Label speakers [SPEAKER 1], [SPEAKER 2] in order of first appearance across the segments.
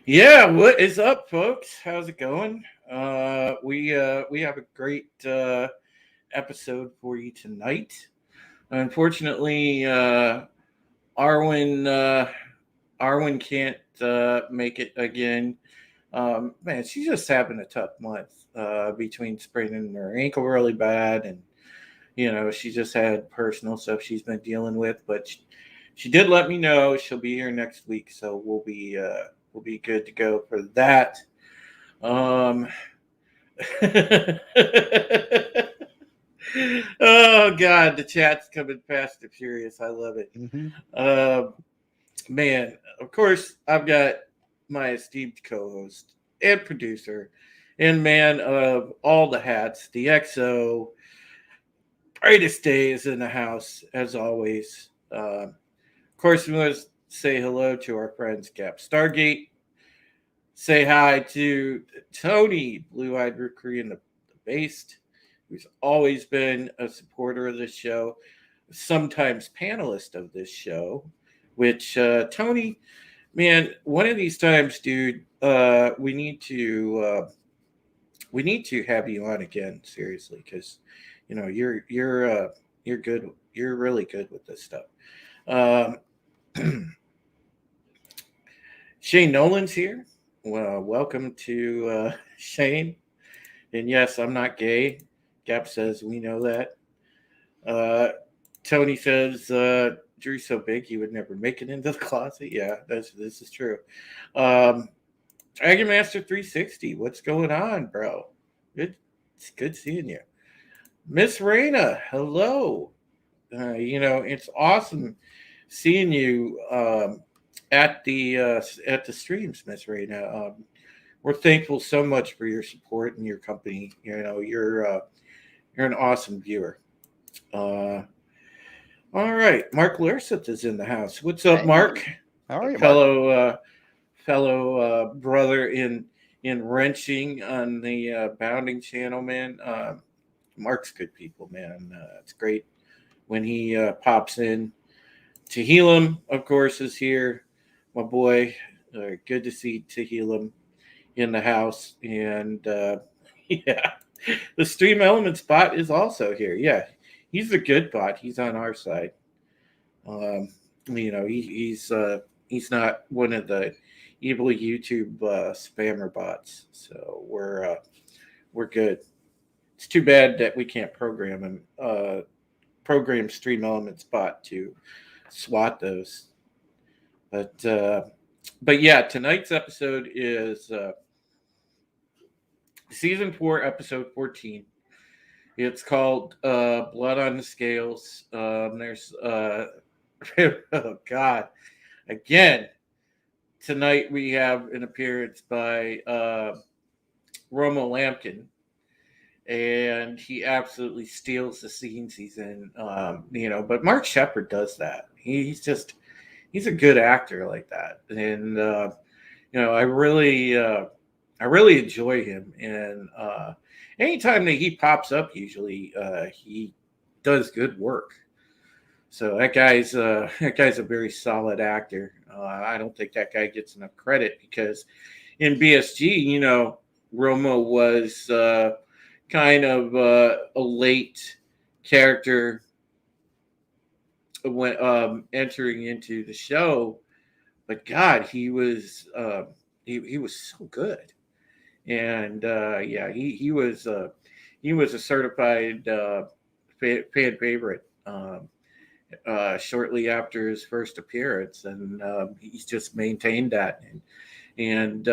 [SPEAKER 1] Yeah, what is up, folks? How's it going? We have a great episode for you tonight. Unfortunately, Arwen Arwen can't make it again. Man, she's just having a tough month between spraining her ankle really bad, and she just had personal stuff she's been dealing with. But she did let me know she'll be here next week, so we'll be good to go for that. Um, oh God, the chat's coming fast and furious. I love it.
[SPEAKER 2] Hmm.
[SPEAKER 1] Um, Man, of course, I've got my esteemed co-host and producer and man of all the hats, the XO, brightest day is in the house as always. Of course, we must say hello to our friends Gap Stargate. Say hi to Tony, Blue Eyed Recruit in the Based, who's always been a supporter of this show, sometimes panelist of this show. Which Tony, man, one of these times, dude, we need to have you on again, seriously, because you're good, you're really good with this stuff. Um, Shane Nolan's here. Well, welcome to Shane. And yes, I'm not gay. Gap says we know that. Uh, Tony says Drew's so big he would never make it into the closet. Yeah, this is true. Um, Dragon Master 360, what's going on, bro? It's good seeing you, Miss Raina. Hello. It's awesome seeing you at the streams, Miss Raina. We're thankful so much for your support and your company. You're an awesome viewer. Uh, all right, Mark Lerseth is in the house. What's up,
[SPEAKER 2] Hey,
[SPEAKER 1] Mark?
[SPEAKER 2] how are you, Mark?
[SPEAKER 1] Fellow brother in wrenching on the bounding channel, man. Mark's good people, man. It's great when he pops in. Tehillim, of course, is here. My boy, good to see Tehillim in the house, and yeah, the Stream Elements bot is also here. Yeah, he's the good bot. He's on our side. Um, he's not one of the evil YouTube spammer bots. So we're good. It's too bad that we can't program Stream Elements bot to swat those. But but yeah, tonight's episode is season 4, episode 14. It's called Blood on the Scales. There's oh God, again tonight we have an appearance by Romo Lampkin, and he absolutely steals the scenes he's in. But Mark Shepard does that. He's a good actor like that, and I really enjoy him. And anytime that he pops up, usually he does good work. So that guy's a very solid actor. I don't think that guy gets enough credit because in BSG, Romo was kind of a late character when entering into the show, but God, he was so good, and yeah, he was a certified fan favorite. Shortly after his first appearance, and he's just maintained that. And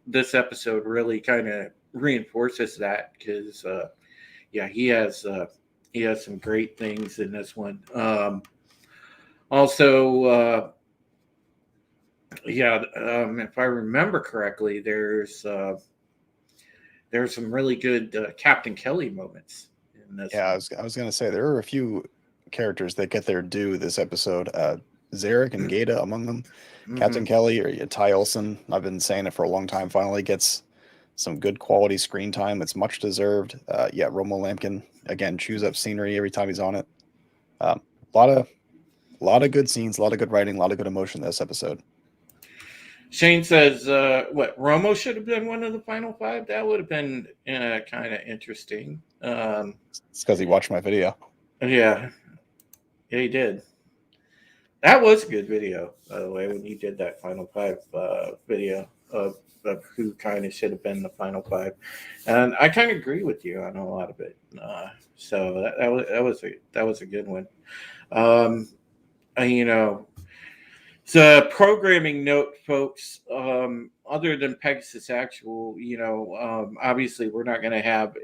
[SPEAKER 1] this episode really kind of reinforces that because, yeah, he has some great things in this one. Also, yeah, if I remember correctly, there's some really good Captain Kelly moments in this
[SPEAKER 2] Yeah,
[SPEAKER 1] one.
[SPEAKER 2] I was gonna say there are a few characters that get their due this episode. Zarik and Gata among them.
[SPEAKER 1] Mm-hmm.
[SPEAKER 2] Captain Kelly or Ty Olson. I've been saying it for a long time. Finally gets some good quality screen time. It's much deserved. Yeah, Romo Lampkin again chews up scenery every time he's on it. A lot of good scenes, a lot of good writing, a lot of good emotion this episode.
[SPEAKER 1] Shane says, what, Romo should have been one of the final five? That would have been kind of interesting.
[SPEAKER 2] It's because he watched my video.
[SPEAKER 1] Yeah, he did. That was a good video, by the way, when you did that final five video of who kind of should have been the final five, and I kind of agree with you on a lot of it. So that was a good one. Um, you know, the programming note, folks. Other than Pegasus Actual, obviously we're not going to have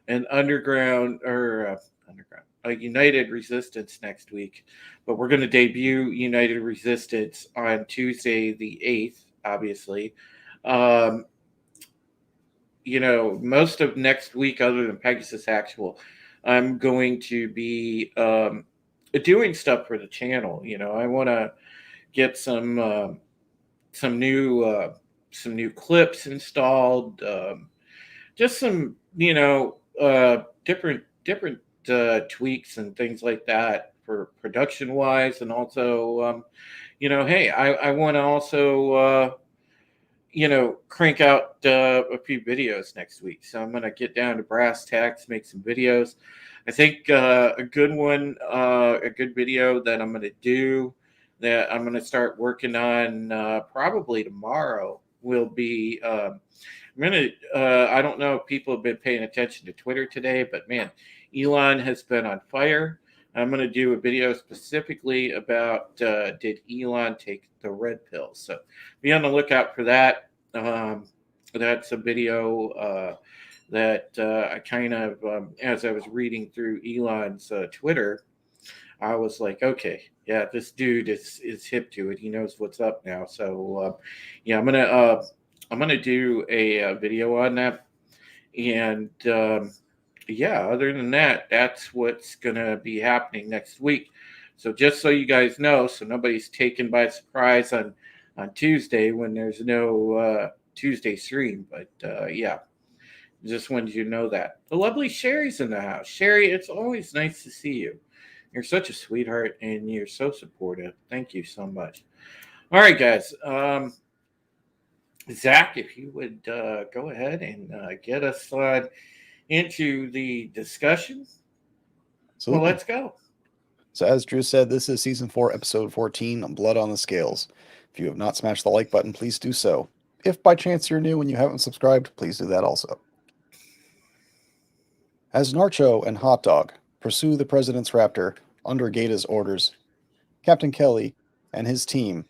[SPEAKER 1] an underground or underground a United Resistance next week, but we're going to debut United Resistance on Tuesday the 8th. Obviously, um, most of next week, other than Pegasus Actual, I'm going to be doing stuff for the channel. I want to get some new some new clips installed, just some different tweaks and things like that for production wise, and also hey, I want to also crank out a few videos next week. So I'm going to get down to brass tacks, make some videos. I think a good video that I'm going to do, that I'm going to start working on probably tomorrow, will be. I don't know if people have been paying attention to Twitter today, but man, Elon has been on fire. I'm going to do a video specifically about did Elon take the red pill? So be on the lookout for that. That's a video that I kind of, as I was reading through Elon's Twitter, I was like, okay, yeah, this dude is hip to it. He knows what's up now. So yeah, I'm gonna do a video on that, and yeah, other than that, that's what's going to be happening next week. So just so you guys know, so nobody's taken by surprise on Tuesday when there's no Tuesday stream. But yeah, just wanted you to know that. The lovely Sherry's in the house. Sherry, it's always nice to see you. You're such a sweetheart and you're so supportive. Thank you so much. All right, guys. Zach, if you would go ahead and get us into the discussion. Well, let's go.
[SPEAKER 2] So as Drew said, this is Season 4, Episode 14, Blood on the Scales. If you have not smashed the like button, please do so. If by chance you're new and you haven't subscribed, please do that also. As Narcho and Hot Dog pursue the President's Raptor under Gata's orders, Captain Kelly and his team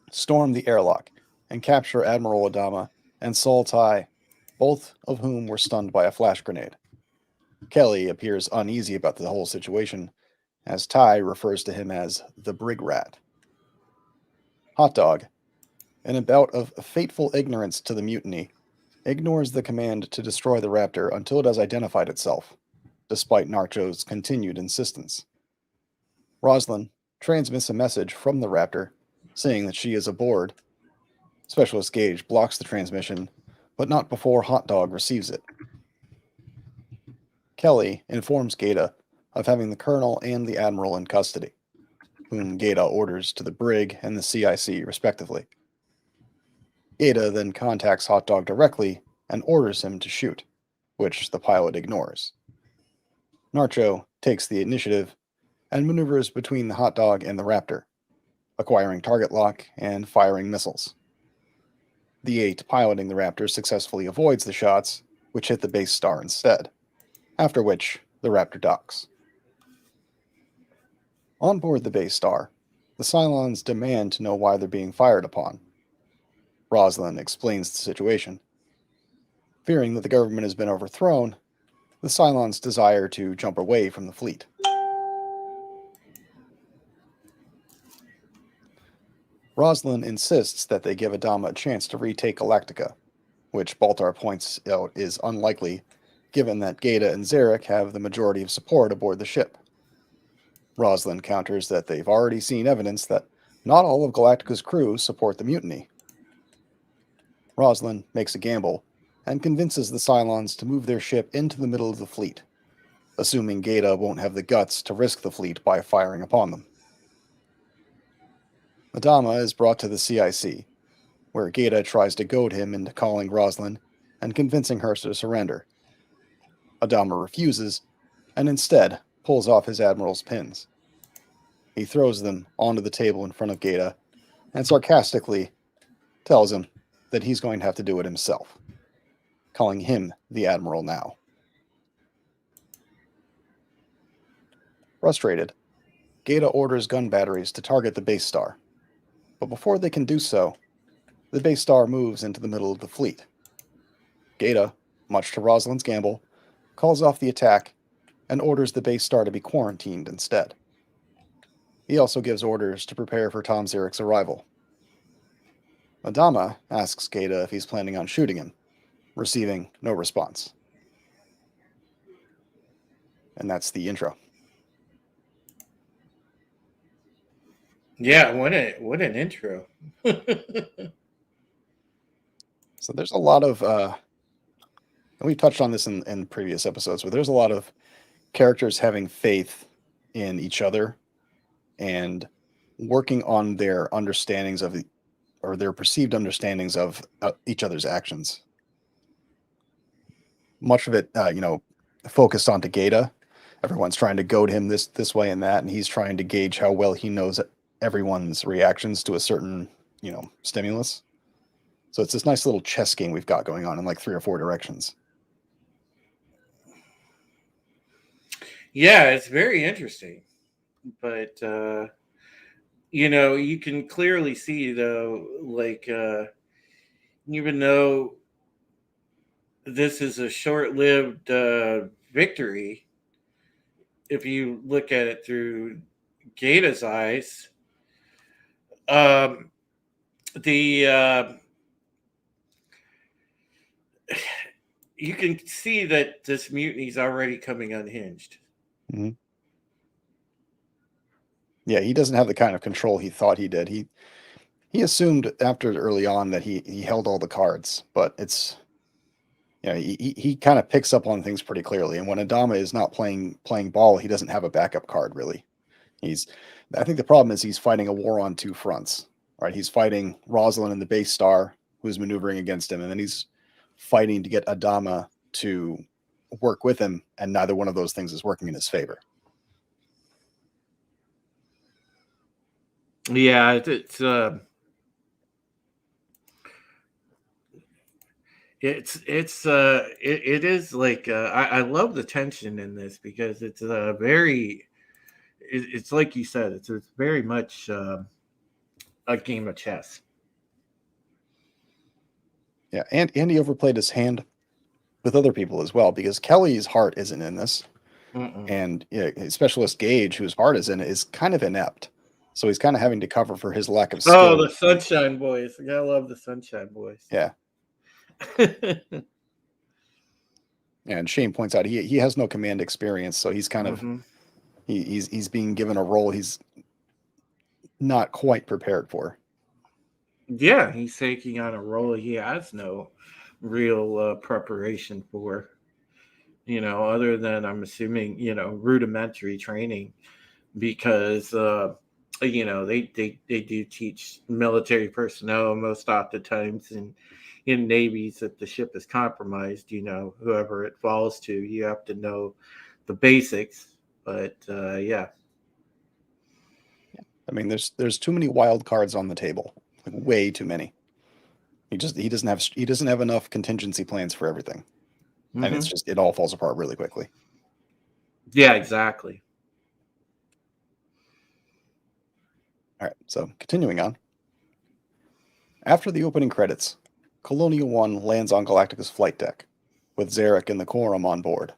[SPEAKER 2] storm the airlock and capture Admiral Adama and Saul Tigh, both of whom were stunned by a flash grenade. Kelly appears uneasy about the whole situation, as Tigh refers to him as the Brig Rat. Hot Dog, in a bout of fateful ignorance to the mutiny, ignores the command to destroy the Raptor until it has identified itself, despite Narcho's continued insistence. Roslyn transmits a message from the Raptor, saying that she is aboard. Specialist Gage blocks the transmission, but not before Hot Dog receives it. Kelly informs Gata of having the Colonel and the Admiral in custody, whom Gata orders to the brig and the CIC respectively. Gata then contacts Hot Dog directly and orders him to shoot, which the pilot ignores. Narcho takes the initiative and maneuvers between the Hot Dog and the Raptor, acquiring target lock and firing missiles. The 8 piloting the Raptor successfully avoids the shots, which hit the base star instead, after which the Raptor docks. On board the base star, the Cylons demand to know why they're being fired upon. Roslyn explains the situation. Fearing that the government has been overthrown, the Cylons desire to jump away from the fleet. Roslyn insists that they give Adama a chance to retake Galactica, which Baltar points out is unlikely, given that Gata and Zarik have the majority of support aboard the ship. Roslyn counters that they've already seen evidence that not all of Galactica's crew support the mutiny. Roslyn makes a gamble and convinces the Cylons to move their ship into the middle of the fleet, assuming Gata won't have the guts to risk the fleet by firing upon them. Adama is brought to the CIC, where Gaeta tries to goad him into calling Roslyn and convincing her to surrender. Adama refuses, and instead pulls off his admiral's pins. He throws them onto the table in front of Gaeta and sarcastically tells him that he's going to have to do it himself, calling him the admiral now. Frustrated, Gaeta orders gun batteries to target the base star, but before they can do so, the base star moves into the middle of the fleet. Gaeta, much to Rosalind's gamble, calls off the attack and orders the base star to be quarantined instead. He also gives orders to prepare for Tom Zarik's arrival. Adama asks Gaeta if he's planning on shooting him, receiving no response. And that's the intro.
[SPEAKER 1] Yeah, what an intro.
[SPEAKER 2] So there's a lot of, and we've touched on this in previous episodes, but there's a lot of characters having faith in each other and working on their understandings of, or their perceived understandings of each other's actions. Much of it, focused onto Gaeta. Everyone's trying to goad him this way and that, and he's trying to gauge how well he knows everyone's reactions to a certain, stimulus. So it's this nice little chess game we've got going on in like 3 or 4 directions.
[SPEAKER 1] Yeah, it's very interesting. But, you can clearly see, though, like, even though this is a short-lived victory, if you look at it through Gaeta's eyes, you can see that this mutiny is already coming unhinged.
[SPEAKER 2] Mm-hmm. Yeah, he doesn't have the kind of control he thought he did. He assumed after early on that he held all the cards, but it's, he kind of picks up on things pretty clearly. And when Adama is not playing ball, he doesn't have a backup card really. I think the problem is he's fighting a war on 2 fronts, right? He's fighting Rosalind and the base star who's maneuvering against him, and then he's fighting to get Adama to work with him, and neither one of those things is working in his favor.
[SPEAKER 1] Yeah, it is like I love the tension in this because it's it's like you said, it's very much a game of chess.
[SPEAKER 2] Yeah, and he overplayed his hand with other people as well, because Kelly's heart isn't in this.
[SPEAKER 1] Mm-mm.
[SPEAKER 2] And Specialist Gage, whose heart is in it, is kind of inept. So he's kind of having to cover for his lack of skill.
[SPEAKER 1] Oh, the Sunshine Boys. I gotta love the Sunshine Boys.
[SPEAKER 2] Yeah. And Shane points out he has no command experience, so he's kind of he's being given a role he's not quite prepared for.
[SPEAKER 1] Yeah, he's taking on a role he has no real preparation for. Other than, I'm assuming, rudimentary training, because they do teach military personnel most oftentimes in navies that the ship is compromised. Whoever it falls to, you have to know the basics. But yeah.
[SPEAKER 2] I mean, there's too many wild cards on the table, like way too many. He doesn't have enough contingency plans for everything, and it's just, it all falls apart really quickly.
[SPEAKER 1] Yeah, exactly.
[SPEAKER 2] All right, so continuing on. After the opening credits, Colonial 1 lands on Galactica's flight deck, with Zarik and the Quorum on board.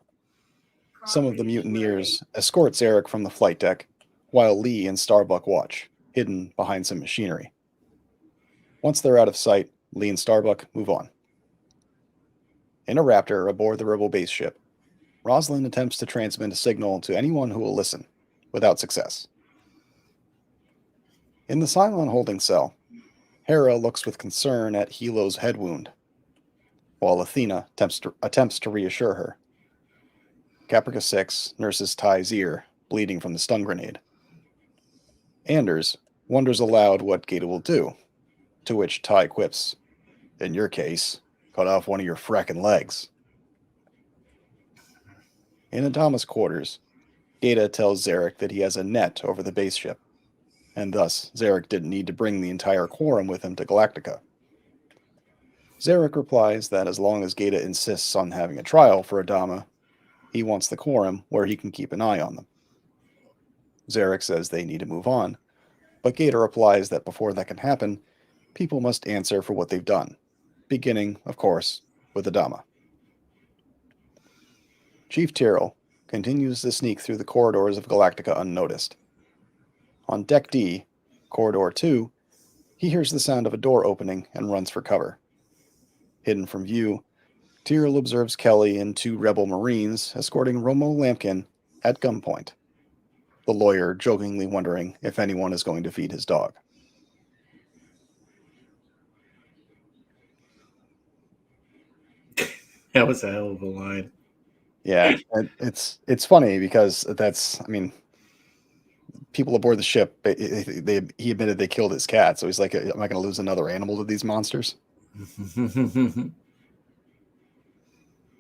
[SPEAKER 2] Some of the mutineers escort Zarik from the flight deck, while Lee and Starbuck watch, hidden behind some machinery. Once they're out of sight, Lee and Starbuck move on. In a Raptor aboard the Rebel base ship, Rosalind attempts to transmit a signal to anyone who will listen, without success. In the Cylon holding cell, Hera looks with concern at Helo's head wound, while Athena attempts to reassure her. Caprica 6 nurses Ty's ear, bleeding from the stun grenade. Anders wonders aloud what Gata will do, to which Ty quips, "In your case, cut off one of your frackin' legs." In Adama's quarters, Gata tells Zarik that he has a net over the base ship, and thus Zarik didn't need to bring the entire quorum with him to Galactica. Zarik replies that as long as Gata insists on having a trial for Adama, he wants the quorum where he can keep an eye on them. Zarik says they need to move on, but Gata replies that before that can happen, people must answer for what they've done, beginning, of course, with Adama. Chief Tyrrell continues to sneak through the corridors of Galactica unnoticed. On Deck D, Corridor 2, he hears the sound of a door opening and runs for cover. Hidden from view, Tyrrell observes Kelly and 2 rebel Marines escorting Romo Lampkin at gunpoint, the lawyer jokingly wondering if anyone is going to feed his dog.
[SPEAKER 1] That was a hell of a line.
[SPEAKER 2] Yeah, it's funny because people aboard the ship, he admitted they killed his cat, so he's like, am I going to lose another animal to these monsters?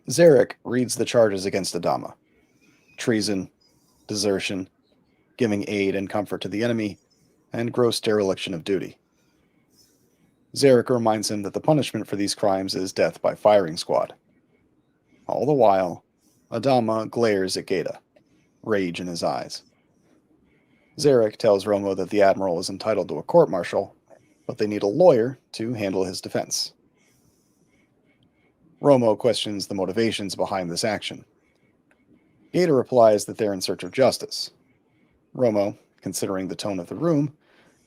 [SPEAKER 2] Zarik reads the charges against Adama: treason, desertion, giving aid and comfort to the enemy, and gross dereliction of duty. Zarik reminds him that the punishment for these crimes is death by firing squad. All the while, Adama glares at Gata, rage in his eyes. Zarik tells Romo that the Admiral is entitled to a court-martial, but they need a lawyer to handle his defense. Romo questions the motivations behind this action. Gata replies that they're in search of justice. Romo, considering the tone of the room,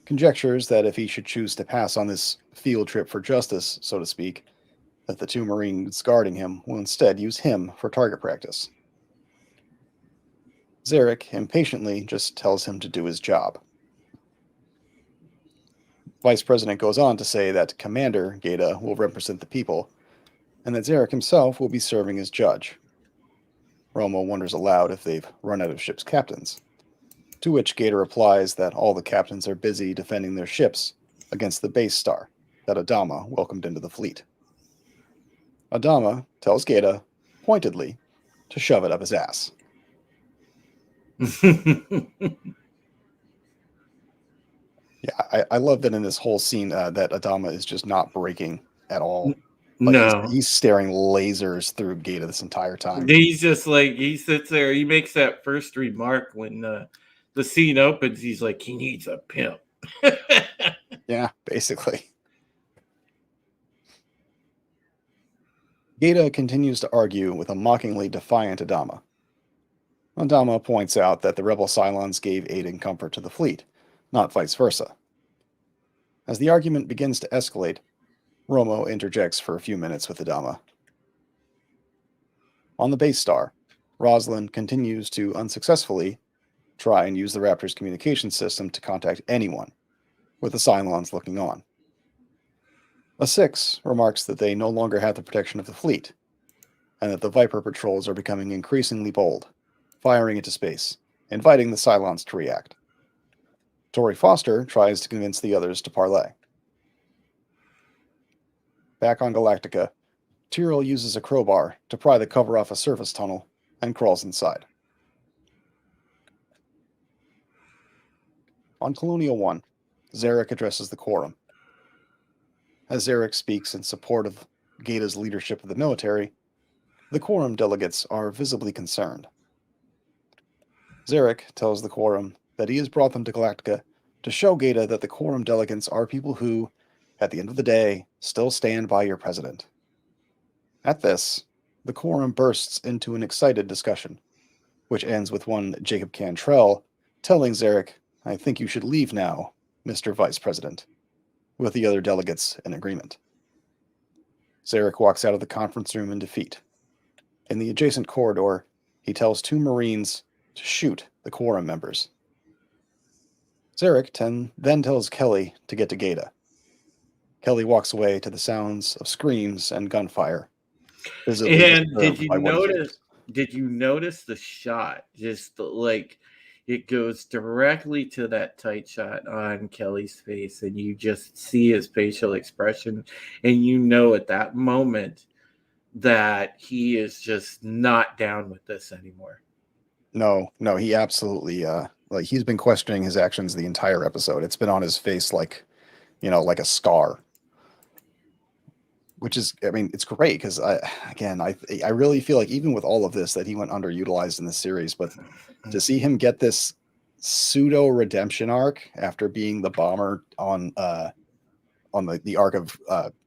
[SPEAKER 2] conjectures that if he should choose to pass on this field trip for justice, so to speak, that the 2 Marines guarding him will instead use him for target practice. Zarik impatiently just tells him to do his job. Vice President goes on to say that Commander Gata will represent the people, and that Zarik himself will be serving as judge. Romo wonders aloud if they've run out of ship's captains, to which Gata replies that all the captains are busy defending their ships against the base star that Adama welcomed into the fleet. Adama tells Gata, pointedly, to shove it up his ass. Yeah, I love that in this whole scene that Adama is just not breaking at all. Like
[SPEAKER 1] No.
[SPEAKER 2] he's staring lasers through Gata this entire time.
[SPEAKER 1] He's just like, he sits there, he makes that first remark when the scene opens, he's like, he needs a pimp.
[SPEAKER 2] Yeah, basically. Gata continues to argue with a mockingly defiant Adama. Adama points out that the rebel Cylons gave aid and comfort to the fleet, not vice versa. As the argument begins to escalate, Romo interjects for a few minutes with Adama. On the base star, Roslin continues to unsuccessfully try and use the Raptor's communication system to contact anyone, with the Cylons looking on. A 6 remarks that they no longer have the protection of the fleet, and that the Viper patrols are becoming increasingly bold, firing into space, inviting the Cylons to react. Tori Foster tries to convince the others to parley. Back on Galactica, Tyrrell uses a crowbar to pry the cover off a surface tunnel and crawls inside. On Colonial 1, Zarik addresses the quorum. As Zarik speaks in support of Gata's leadership of the military, the quorum delegates are visibly concerned. Zarik tells the quorum that he has brought them to Galactica to show Gata that the quorum delegates are people who, at the end of the day, still stand by your president. At this, the quorum bursts into an excited discussion, which ends with one Jacob Cantrell telling Zarik, "I think you should leave now, Mr. Vice President," with the other delegates in agreement. Zarik walks out of the conference room in defeat. In the adjacent corridor, he tells 2 Marines to shoot the quorum members. Zarik then tells Kelly to get to Gata. Kelly walks away to the sounds of screams and gunfire.
[SPEAKER 1] And did you notice the shot? Just like it goes directly to that tight shot on Kelly's face, and you just see his facial expression, and you know at that moment that he is just not down with this anymore.
[SPEAKER 2] No, he absolutely like he's been questioning his actions the entire episode. It's been on his face like, like a scar. Which is, I mean, it's great because I really feel like even with all of this that he went underutilized in the series, but to see him get this pseudo redemption arc after being the bomber on the arc of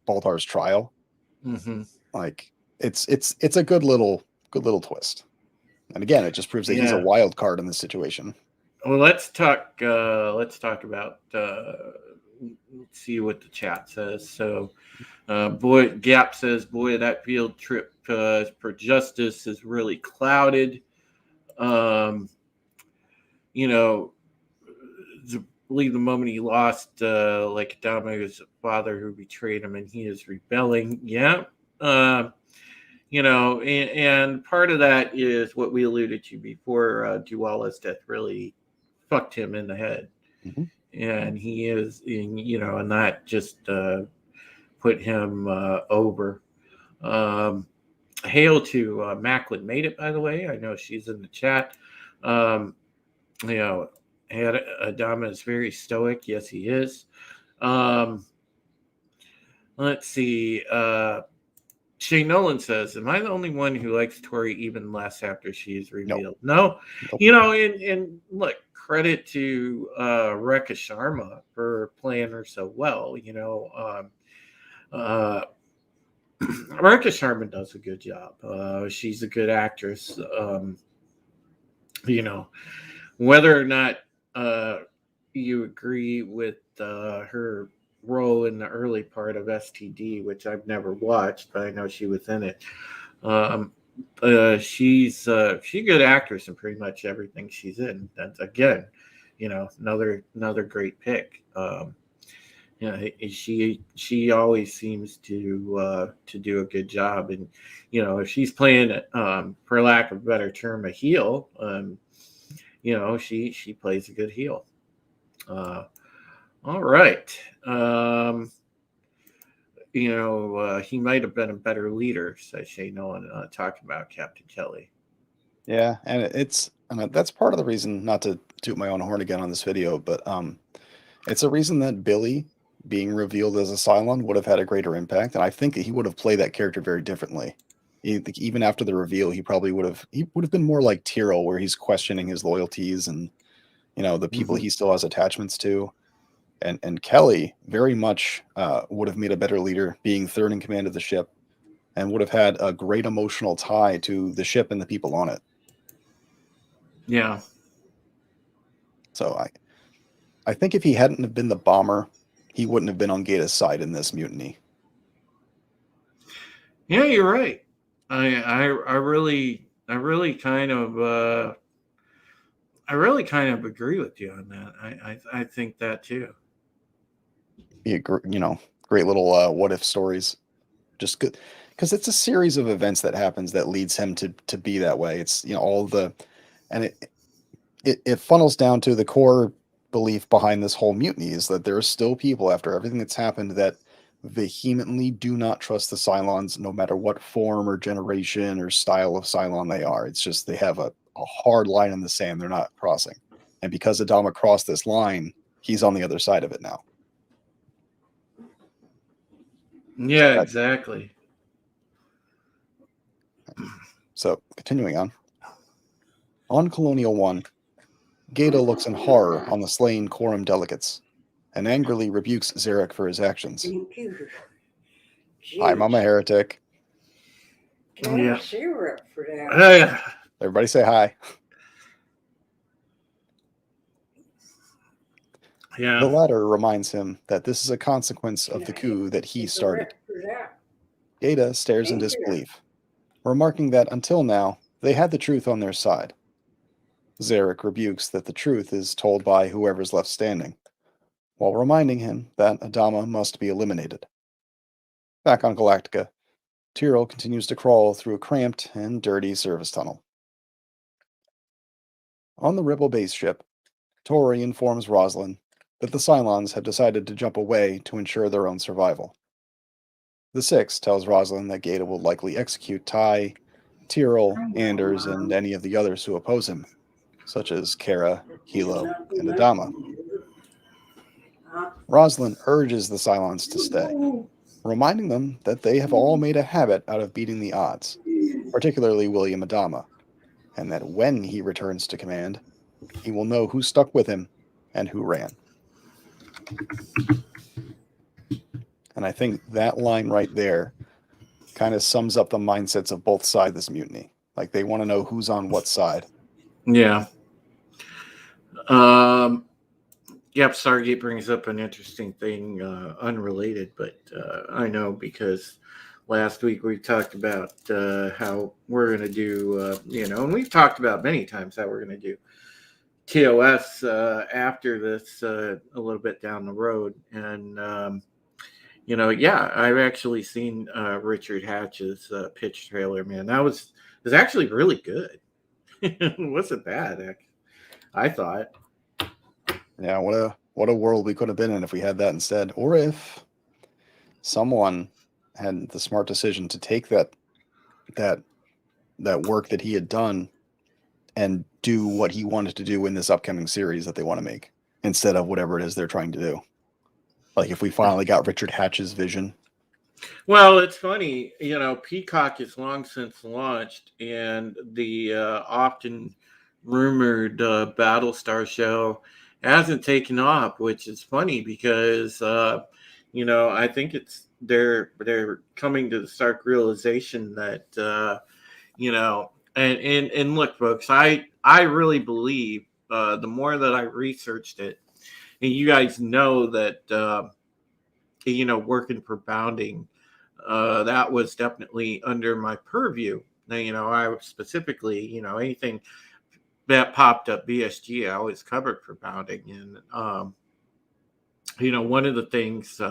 [SPEAKER 2] Baltar's trial,
[SPEAKER 1] Mm-hmm.
[SPEAKER 2] like it's a good little twist. And again, it just proves that he's a
[SPEAKER 1] Yeah.
[SPEAKER 2] wild card in this situation.
[SPEAKER 1] Well, let's talk. Let's talk about. Let's see what the chat says. So, boy, Gap says, "Boy, that field trip for justice is really clouded." Um, you know, I believe the moment he lost, like Adama's father who betrayed him, and he is rebelling. Yeah. Uh, and part of that is what we alluded to before. Duala's death really fucked him in the head,
[SPEAKER 2] Mm-hmm.
[SPEAKER 1] and he is, and that just put him over. Um, Hail to Macklin made it, by the way. I know she's in the chat. Um, you know, Adama is very stoic. Yes, he is. Um, let's see. Shane Nolan says, "Am I the only one who likes Tori even less after she is revealed?" No.
[SPEAKER 2] Nope.
[SPEAKER 1] And look, credit to Rekha Sharma for playing her so well. Rekha Sharma does a good job. She's a good actress. You know, whether or not you agree with her role in the early part of STD, which I've never watched, but I know she was in it. She's a good actress in pretty much everything she's in. That's again, another great pick. She always seems to do a good job, and if she's playing, for lack of a better term, a heel, she plays a good heel. All right. He might have been a better leader, says Shay Nolan, talking about Captain Kelly.
[SPEAKER 2] Yeah, and that's part of the reason, not to toot my own horn again on this video, but it's a reason that Billy being revealed as a Cylon would have had a greater impact, and I think that he would have played that character very differently. Even after the reveal, he would have been more like Tyrell, where he's questioning his loyalties and the people he still has attachments to. And Kelly very much would have made a better leader, being third in command of the ship, and would have had a great emotional tie to the ship and the people on it.
[SPEAKER 1] Yeah.
[SPEAKER 2] So I think if he hadn't have been the bomber, he wouldn't have been on Gata's side in this mutiny.
[SPEAKER 1] Yeah, you're right. I really kind of agree with you on that. I think that too.
[SPEAKER 2] Be a great little what if stories, just good because it's a series of events that happens that leads him to be that way. It's all the, and it funnels down to the core belief behind this whole mutiny is that there are still people after everything that's happened that vehemently do not trust the Cylons, no matter what form or generation or style of Cylon they are. It's just they have a hard line in the sand they're not crossing. And because Adama crossed this line, he's on the other side of it now.
[SPEAKER 1] Yeah, exactly.
[SPEAKER 2] So continuing on Colonial 1, Gata looks in horror on the slain quorum delegates and angrily rebukes Zarik for his actions. I'm a heretic.
[SPEAKER 1] Yeah.
[SPEAKER 3] Syrup for that.
[SPEAKER 2] Everybody say hi.
[SPEAKER 1] Yeah.
[SPEAKER 2] The latter reminds him that this is a consequence of the coup that he started. Gata stares in disbelief, remarking that until now, they had the truth on their side. Zarik rebukes that the truth is told by whoever's left standing, while reminding him that Adama must be eliminated. Back on Galactica, Tyrell continues to crawl through a cramped and dirty service tunnel. On the Rebel base ship, Tori informs Roslin that the Cylons have decided to jump away to ensure their own survival. The Six tells Roslin that Gaeta will likely execute Ty, Tyrell, Anders, and any of the others who oppose him, such as Kara, Hilo, and Adama. Roslin urges the Cylons to stay, reminding them that they have all made a habit out of beating the odds, particularly William Adama, and that when he returns to command, he will know who stuck with him and who ran. And I think that line right there kind of sums up the mindsets of both sides of this mutiny. Like, they want to know who's on what side.
[SPEAKER 1] Yeah. Yep, Stargate brings up an interesting thing, unrelated, but I know because last week we talked about how we're going to do, and we've talked about many times how we're going to do TOS after this a little bit down the road. And, I've actually seen Richard Hatch's pitch trailer, man. That was actually really good. It wasn't bad, I thought.
[SPEAKER 2] Yeah, what a world we could have been in if we had that instead, or if someone had the smart decision to take that work that he had done and do what he wanted to do in this upcoming series that they want to make instead of whatever it is they're trying to do. Like, if we finally got Richard Hatch's vision.
[SPEAKER 1] Well, it's funny, Peacock is long since launched, and the often rumored Battlestar show hasn't taken off, which is funny because I think they're coming to the stark realization that and look, folks, I really believe the more that I researched it, and you guys know that working for Bounding, that was definitely under my purview. Now, I specifically, anything that popped up BSG, I always covered for Bounding. And, one of the things,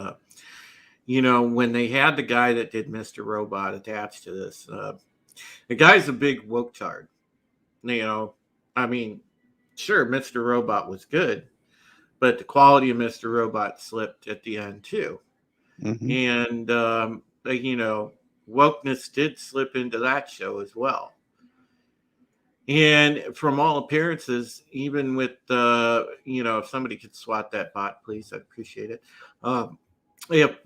[SPEAKER 1] when they had the guy that did Mr. Robot attached to this, the guy's a big woke tard. I mean, sure, Mr. Robot was good, but the quality of Mr. Robot slipped at the end too.
[SPEAKER 2] Mm-hmm.
[SPEAKER 1] And wokeness did slip into that show as well. And from all appearances, even with if somebody could swat that bot, please, I'd appreciate it. If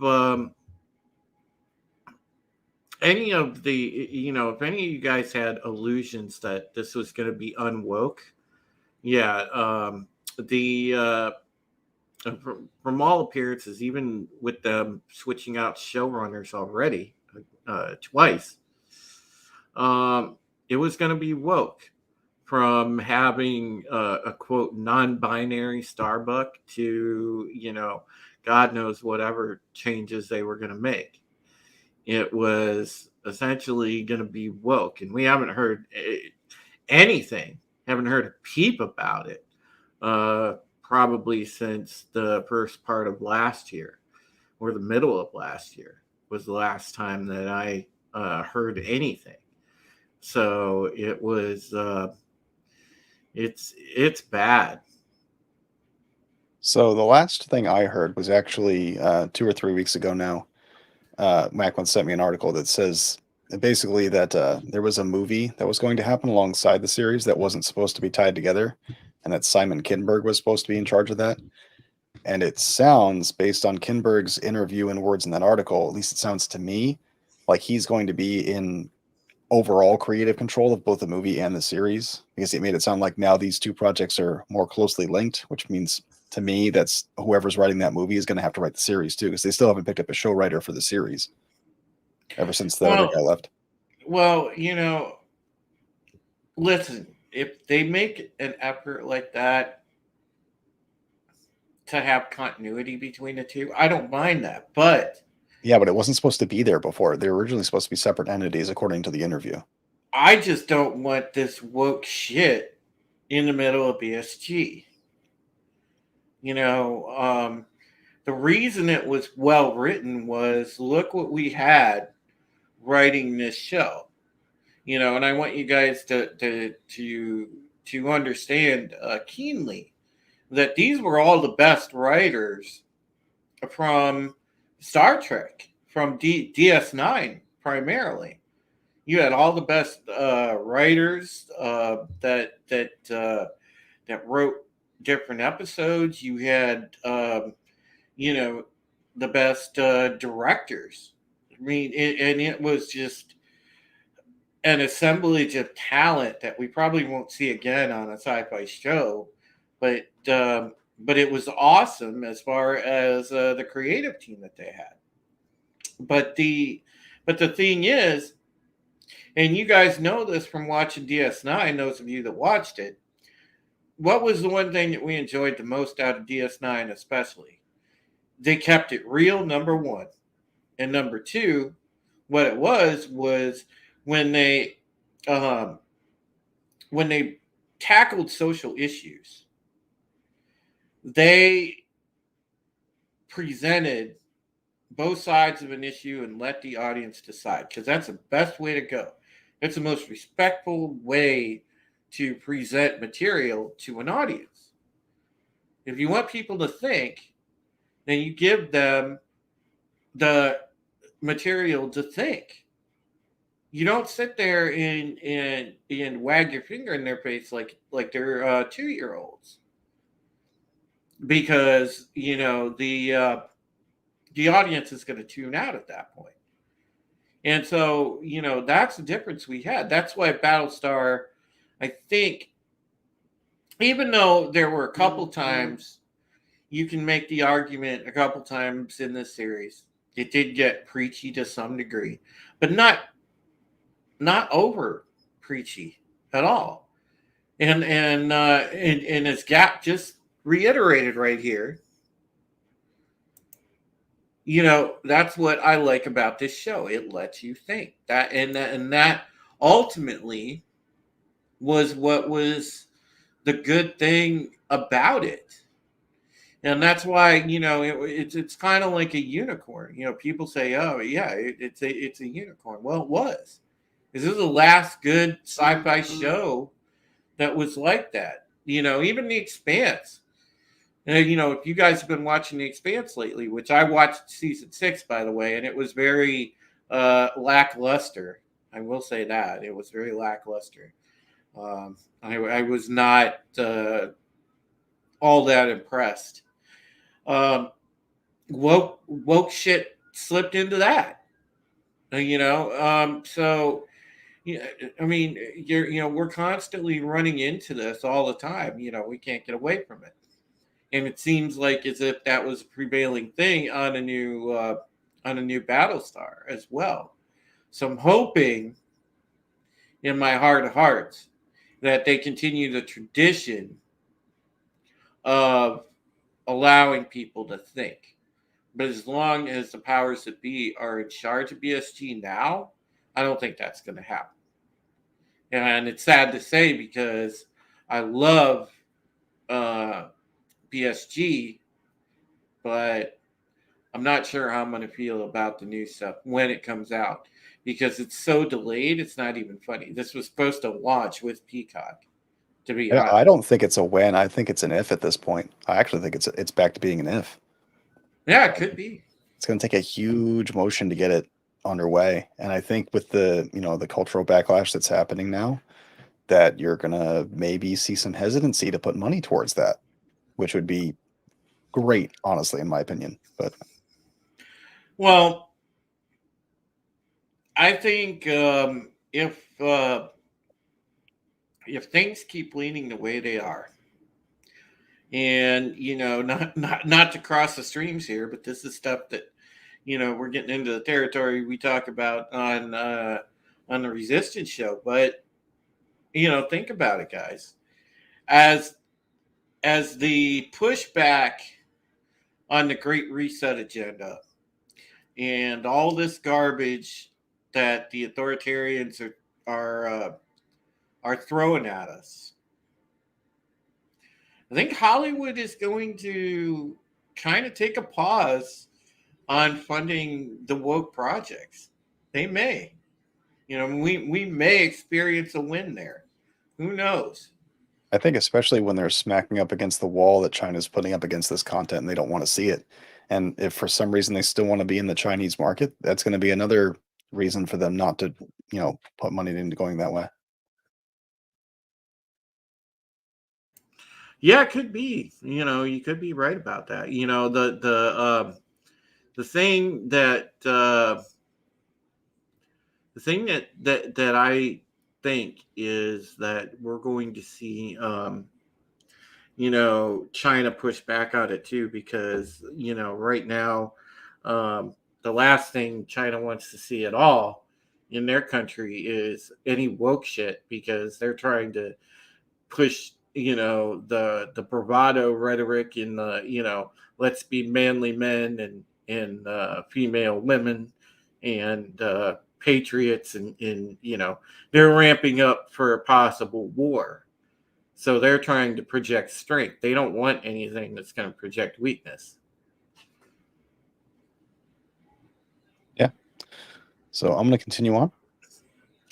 [SPEAKER 1] any of the if any of you guys had illusions that this was going to be unwoke, from all appearances, even with them switching out showrunners already twice, it was going to be woke, from having a quote non-binary Starbuck to God knows whatever changes they were going to make. It was essentially going to be woke, and we haven't heard anything, haven't heard a peep about it. Probably since the first part of last year or the middle of last year was the last time that I heard anything. So it was, it's bad.
[SPEAKER 2] So the last thing I heard was actually 2 or 3 weeks ago now. Macklin sent me an article that says basically that there was a movie that was going to happen alongside the series that wasn't supposed to be tied together, and that Simon Kinberg was supposed to be in charge of that. And it sounds, based on Kinberg's interview and words in that article, at least it sounds to me, like he's going to be in overall creative control of both the movie and the series, because it made it sound like now these two projects are more closely linked, which means to me that's whoever's writing that movie is going to have to write the series too, because they still haven't picked up a show writer for the series ever since the other guy left.
[SPEAKER 1] Well, listen, if they make an effort like that to have continuity between the two, I don't mind that. But
[SPEAKER 2] yeah, but it wasn't supposed to be there before. They were originally supposed to be separate entities, according to the interview.
[SPEAKER 1] I just don't want this woke shit in the middle of BSG. The reason it was well written was, look what we had writing this show. And I want you guys to to understand keenly that these were all the best writers from Star Trek, from DS9 primarily. You had all the best writers that wrote different episodes. You had the best directors. I mean, it was just an assemblage of talent that we probably won't see again on a sci-fi show, but it was awesome as far as the creative team that they had. But the thing is, and you guys know this from watching DS9, those of you that watched it, what was the one thing that we enjoyed the most out of DS9 especially? They kept it real, number one. And number two, what it was when they tackled social issues, they presented both sides of an issue and let the audience decide, because that's the best way to go. It's the most respectful way to present material to an audience. If you want people to think, then you give them the material to think. You don't sit there and wag your finger in their face like they're 2-year-olds, because the audience is going to tune out at that point. And so that's the difference we had. That's why Battlestar, I think, even though there were a couple times, you can make the argument a couple times in this series, it did get preachy to some degree, but not over preachy at all. And as Gap just reiterated right here, that's what I like about this show. It lets you think. That ultimately was what was the good thing about it. And that's why, it's kind of like a unicorn. People say, "Oh, yeah, it's a unicorn." Well, it was. This is the last good sci-fi show that was like that. Even The Expanse. And, if you guys have been watching The Expanse lately, which I watched season 6, by the way, and it was very lackluster. I will say that. It was very lackluster. I was not all that impressed. Woke shit slipped into that. So I mean, we're constantly running into this all the time. We can't get away from it. And it seems like as if that was a prevailing thing on a new Battlestar as well. So I'm hoping in my heart of hearts that they continue the tradition of allowing people to think. But as long as the powers that be are in charge of BSG now, I don't think that's going to happen. And it's sad to say, because I love BSG, but I'm not sure how I'm going to feel about the new stuff when it comes out, because it's so delayed. It's not even funny. This was supposed to launch with Peacock, to be honest.
[SPEAKER 2] I don't think it's a when. I think it's an if at this point. I actually think it's back to being an if.
[SPEAKER 1] Yeah, it could be.
[SPEAKER 2] It's going to take a huge motion to get it underway. And I think with the, the cultural backlash that's happening now, that you're going to maybe see some hesitancy to put money towards that, which would be great, honestly, in my opinion. But
[SPEAKER 1] well, I think if things keep leaning the way they are, and not to cross the streams here, but this is stuff that we're getting into the territory we talk about on the Resistance show. But think about it, guys, as the pushback on the Great Reset agenda and all this garbage that the authoritarians are throwing at us, I think Hollywood is going to kind of take a pause on funding the woke projects. They may, we may experience a win there. Who knows?
[SPEAKER 2] I think especially when they're smacking up against the wall that China's putting up against this content and they don't want to see it. And if for some reason they still want to be in the Chinese market, that's going to be another reason for them not to, put money into going that way.
[SPEAKER 1] Yeah, it could be. You could be right about that. The thing that that I think is that we're going to see China push back on it too, because right now the last thing China wants to see at all in their country is any woke shit, because they're trying to push the bravado rhetoric and the let's be manly men and female women and patriots, and they're ramping up for a possible war, so they're trying to project strength. They don't want anything that's going to project weakness.
[SPEAKER 2] Yeah. So I'm going to continue on.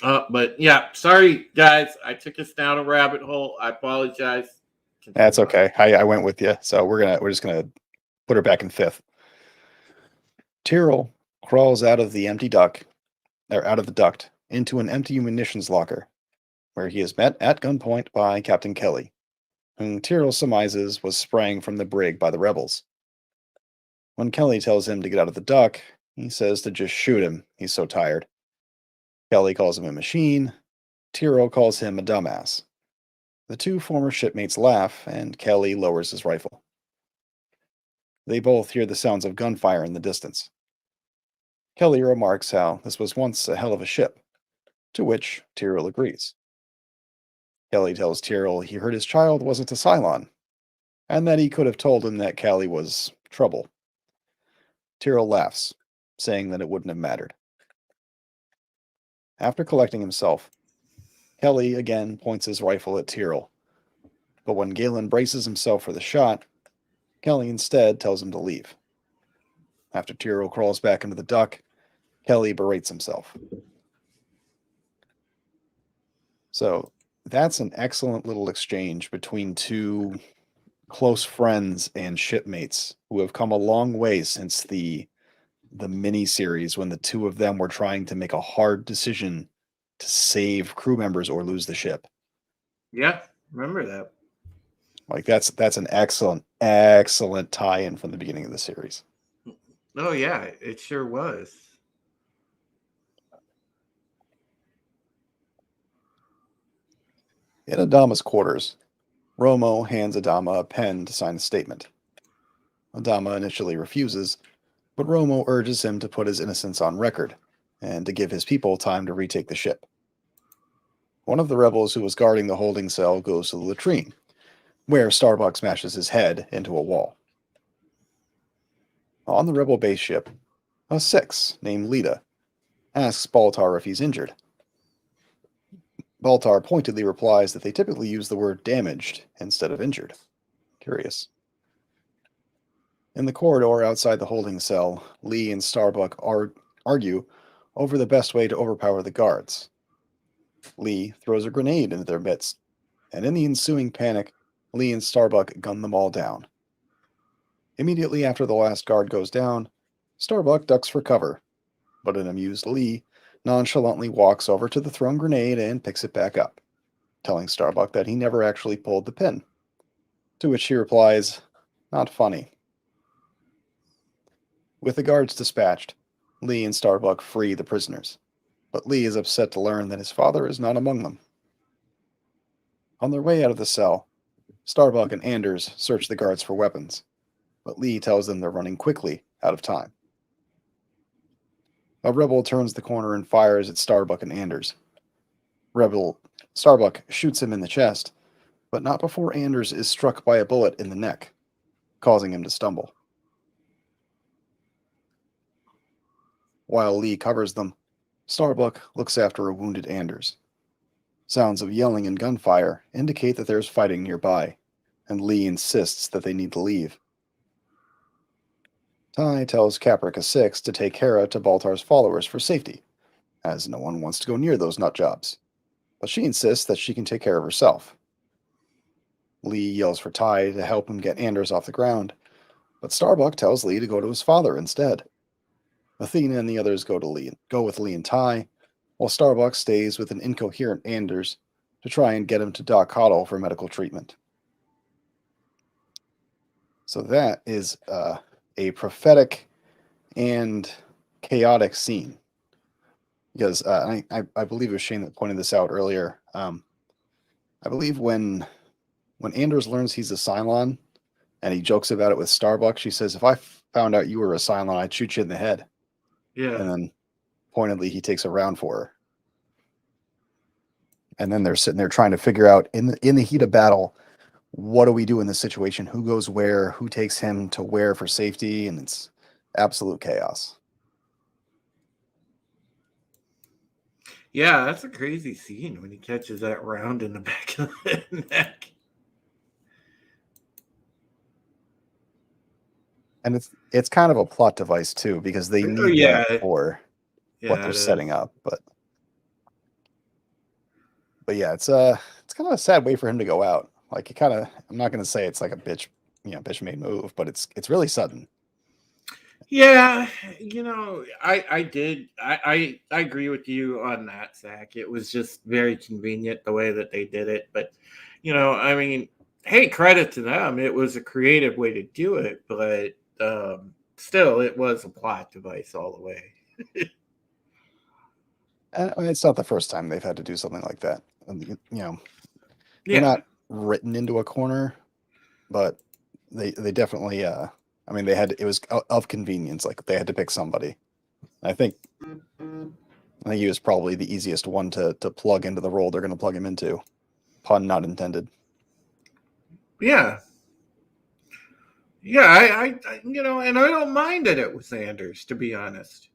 [SPEAKER 1] But yeah, sorry guys, I took us down a rabbit hole. I apologize.
[SPEAKER 2] That's okay. I went with you, so we're just gonna put her back in fifth. Tyrrell crawls out of the duct into an empty munitions locker, where he is met at gunpoint by Captain Kelly, whom Tyrrell surmises was spraying from the brig by the rebels. When Kelly tells him to get out of the duct, he says to just shoot him. He's so tired. Kelly calls him a machine. Tyrrell calls him a dumbass. The two former shipmates laugh, and Kelly lowers his rifle. They both hear the sounds of gunfire in the distance. Kelly remarks how this was once a hell of a ship, to which Tyrrell agrees. Kelly tells Tyrrell he heard his child wasn't a Cylon, and that he could have told him that Kelly was trouble. Tyrrell laughs, saying that it wouldn't have mattered. After collecting himself, Kelly again points his rifle at Tyrrell, but when Galen braces himself for the shot, Kelly instead tells him to leave. After Tyrrell crawls back into the duct, Kelly berates himself. So that's an excellent little exchange between two close friends and shipmates who have come a long way since the mini series, when the two of them were trying to make a hard decision to save crew members or lose the ship.
[SPEAKER 1] Yeah, remember that.
[SPEAKER 2] Like that's an excellent tie-in from the beginning of the series.
[SPEAKER 1] Oh yeah, it sure was.
[SPEAKER 2] In Adama's quarters, Romo hands Adama a pen to sign a statement. Adama initially refuses, but Romo urges him to put his innocence on record and to give his people time to retake the ship. One of the rebels who was guarding the holding cell goes to the latrine, where Starbuck smashes his head into a wall. On the rebel base ship, a six named Lita asks Baltar if he's injured. Baltar pointedly replies that they typically use the word damaged instead of injured. Curious. In the corridor outside the holding cell, Lee and Starbuck argue over the best way to overpower the guards. Lee throws a grenade into their midst, and in the ensuing panic, Lee and Starbuck gun them all down. Immediately after the last guard goes down, Starbuck ducks for cover, but an amused Lee nonchalantly walks over to the thrown grenade and picks it back up, telling Starbuck that he never actually pulled the pin. To which he replies, "Not funny." With the guards dispatched, Lee and Starbuck free the prisoners, but Lee is upset to learn that his father is not among them. On their way out of the cell, Starbuck and Anders search the guards for weapons, but Lee tells them they're running quickly out of time. A rebel turns the corner and fires at Starbuck and Anders. Starbuck shoots him in the chest, but not before Anders is struck by a bullet in the neck, causing him to stumble. While Lee covers them, Starbuck looks after a wounded Anders. Sounds of yelling and gunfire indicate that there's fighting nearby, and Lee insists that they need to leave. Ty tells Caprica 6 to take Hera to Baltar's followers for safety, as no one wants to go near those nut jobs, but she insists that she can take care of herself. Lee yells for Ty to help him get Anders off the ground, but Starbuck tells Lee to go to his father instead. Athena and the others go with Lee and Ty, while Starbuck stays with an incoherent Anders to try and get him to Doc Cottle for medical treatment. So that is a prophetic and chaotic scene. Because I believe it was Shane that pointed this out earlier. I believe when Anders learns he's a Cylon and he jokes about it with Starbuck, she says, "If I found out you were a Cylon, I'd shoot you in the head."
[SPEAKER 1] Yeah.
[SPEAKER 2] And then pointedly, he takes a round for her. And then they're sitting there trying to figure out in the heat of battle, what do we do in this situation? Who goes where? Who takes him to where for safety? And it's absolute chaos.
[SPEAKER 1] Yeah, that's a crazy scene when he catches that round in the back of the neck.
[SPEAKER 2] And it's kind of a plot device too, because they need that for what they're setting up. But yeah, it's kind of a sad way for him to go out. Like I'm not going to say it's like a bitch made move, but it's really sudden.
[SPEAKER 1] Yeah, I agree with you on that, Zach. It was just very convenient the way that they did it. But, I mean, hey, credit to them. It was a creative way to do it, but still, it was a plot device all the way.
[SPEAKER 2] And I mean, it's not the first time they've had to do something like that. They're not written into a corner, but they definitely I mean, it was of convenience. Like they had to pick somebody. I think he was probably the easiest one to plug into the role they're going to plug him into. Pun not intended.
[SPEAKER 1] Yeah. Yeah, I and I don't mind that it was Anders, to be honest.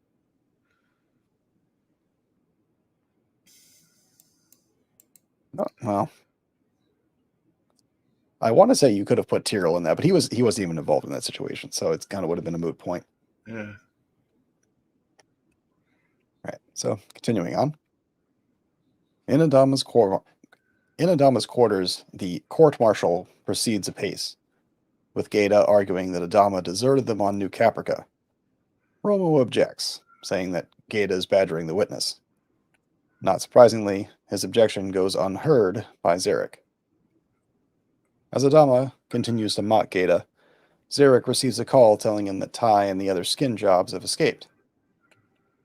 [SPEAKER 2] Well, I want to say you could have put Tyrell in that, but he wasn't even involved in that situation, so it kind of would have been a moot point.
[SPEAKER 1] Yeah.
[SPEAKER 2] Right. So continuing on. In Adama's quarters, the court-martial proceeds apace, with Gaeta arguing that Adama deserted them on New Caprica. Romo objects, saying that Gaeta is badgering the witness. Not surprisingly, his objection goes unheard by Zarik. As Adama continues to mock Gaeta, Zarik receives a call telling him that Ty and the other skin jobs have escaped.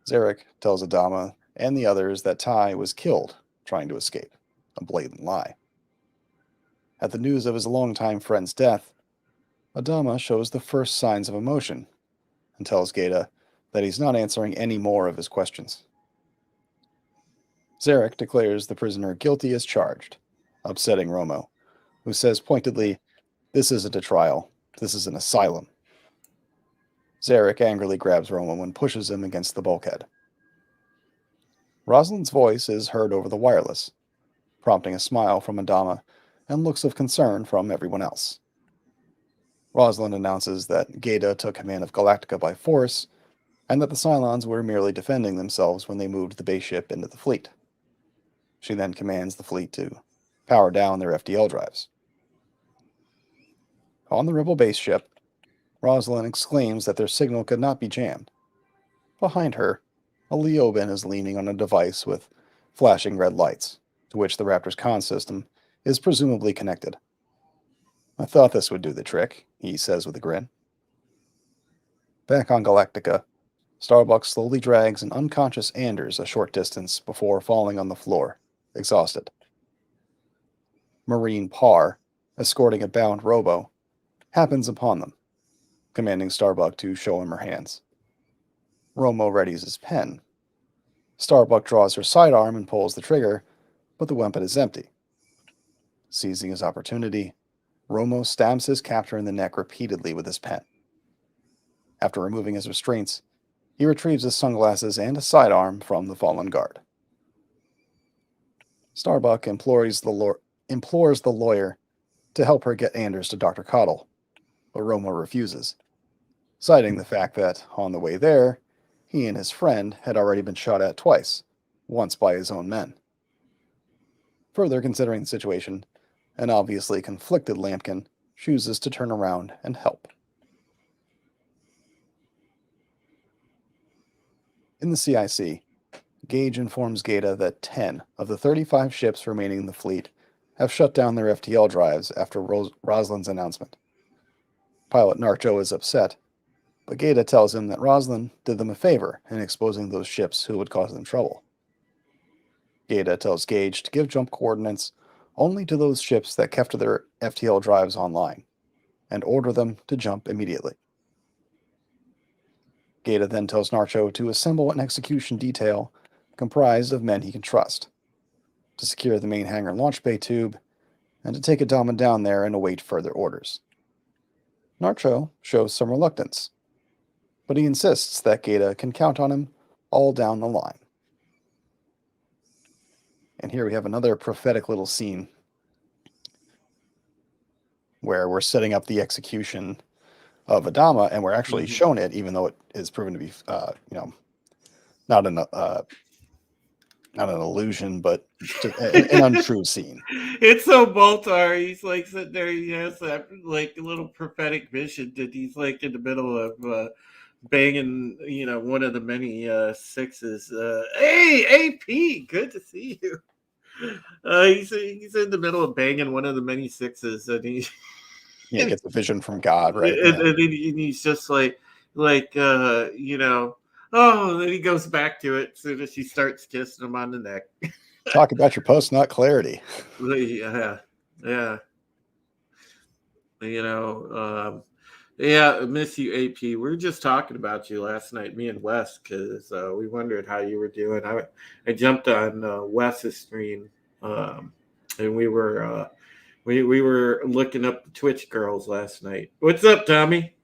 [SPEAKER 2] Zarik tells Adama and the others that Ty was killed trying to escape, a blatant lie. At the news of his longtime friend's death, Adama shows the first signs of emotion and tells Gaeta that he's not answering any more of his questions. Zarik declares the prisoner guilty as charged, upsetting Romo, who says pointedly, "This isn't a trial, this is an asylum." Zarik angrily grabs Romo and pushes him against the bulkhead. Rosalind's voice is heard over the wireless, prompting a smile from Adama and looks of concern from everyone else. Rosalind announces that Gaeta took command of Galactica by force, and that the Cylons were merely defending themselves when they moved the base ship into the fleet. She then commands the fleet to power down their FDL drives. On the Rebel base ship, Rosalind exclaims that their signal could not be jammed. Behind her, a Leoben is leaning on a device with flashing red lights, to which the Raptor's con system is presumably connected. "I thought this would do the trick," he says with a grin. Back on Galactica, Starbuck slowly drags an unconscious Anders a short distance before falling on the floor, exhausted. Marine Parr, escorting a bound Robo, happens upon them, commanding Starbuck to show him her hands. Romo readies his pen. Starbuck draws her sidearm and pulls the trigger, but the weapon is empty. Seizing his opportunity, Romo stabs his captor in the neck repeatedly with his pen. After removing his restraints, he retrieves his sunglasses and a sidearm from the fallen guard. Starbuck implores the lawyer to help her get Anders to Dr. Cottle, but Romo refuses, citing the fact that, on the way there, he and his friend had already been shot at twice, once by his own men. Further considering the situation, an obviously conflicted Lampkin chooses to turn around and help. In the CIC, Gage informs Gata that 10 of the 35 ships remaining in the fleet have shut down their FTL drives after Roslin's announcement. Pilot Narcho is upset, but Gata tells him that Roslin did them a favor in exposing those ships who would cause them trouble. Gata tells Gage to give jump coordinates only to those ships that kept their FTL drives online, and order them to jump immediately. Gata then tells Narcho to assemble an execution detail comprised of men he can trust, to secure the main hangar launch bay tube, and to take Adama down there and await further orders. Narcho shows some reluctance, but he insists that Gata can count on him all down the line. And here we have another prophetic little scene where we're setting up the execution of Adama, and we're actually shown it, even though it is proven to be, not an illusion, but an untrue scene.
[SPEAKER 1] It's so Baltar. He's like sitting there. He has that like little prophetic vision that he's like in the middle of banging, one of the many sixes. Hey, AP, good to see you. He's in the middle of banging one of the many sixes, and he
[SPEAKER 2] gets a vision from God, right?
[SPEAKER 1] And he's just like oh, then he goes back to it as soon as she starts kissing him on the neck.
[SPEAKER 2] Talk about your post-nut clarity.
[SPEAKER 1] Yeah. I miss you, AP. We were just talking about you last night, me and Wes, because we wondered how you were doing. I jumped on Wes's stream, and we were we were looking up the Twitch girls last night. What's up, Tommy?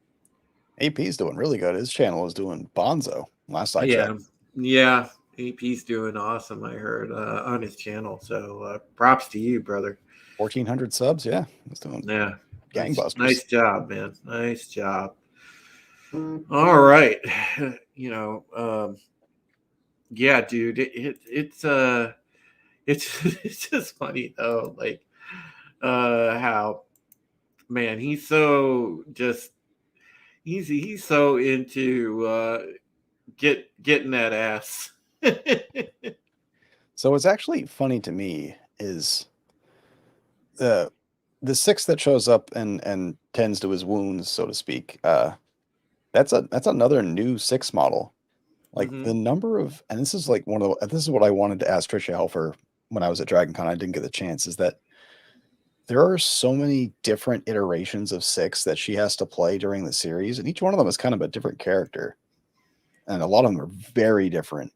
[SPEAKER 2] AP's doing really good. His channel is doing bonzo. Last I checked.
[SPEAKER 1] Yeah. AP's doing awesome, I heard, on his channel. So props to you, brother.
[SPEAKER 2] 1,400 subs, yeah. He's doing gangbusters.
[SPEAKER 1] Nice job, man. Nice job. All right. Yeah, dude. It's just funny though, like how, man, he's so just he's so into getting that ass.
[SPEAKER 2] So what's actually funny to me is the six that shows up and tends to his wounds, so to speak. That's another new 6 model. Like the number of, and this is like this is what I wanted to ask Trisha Helfer when I was at DragonCon. I didn't get the chance. Is that there are so many different iterations of 6 that she has to play during the series, and each one of them is kind of a different character, and a lot of them are very different.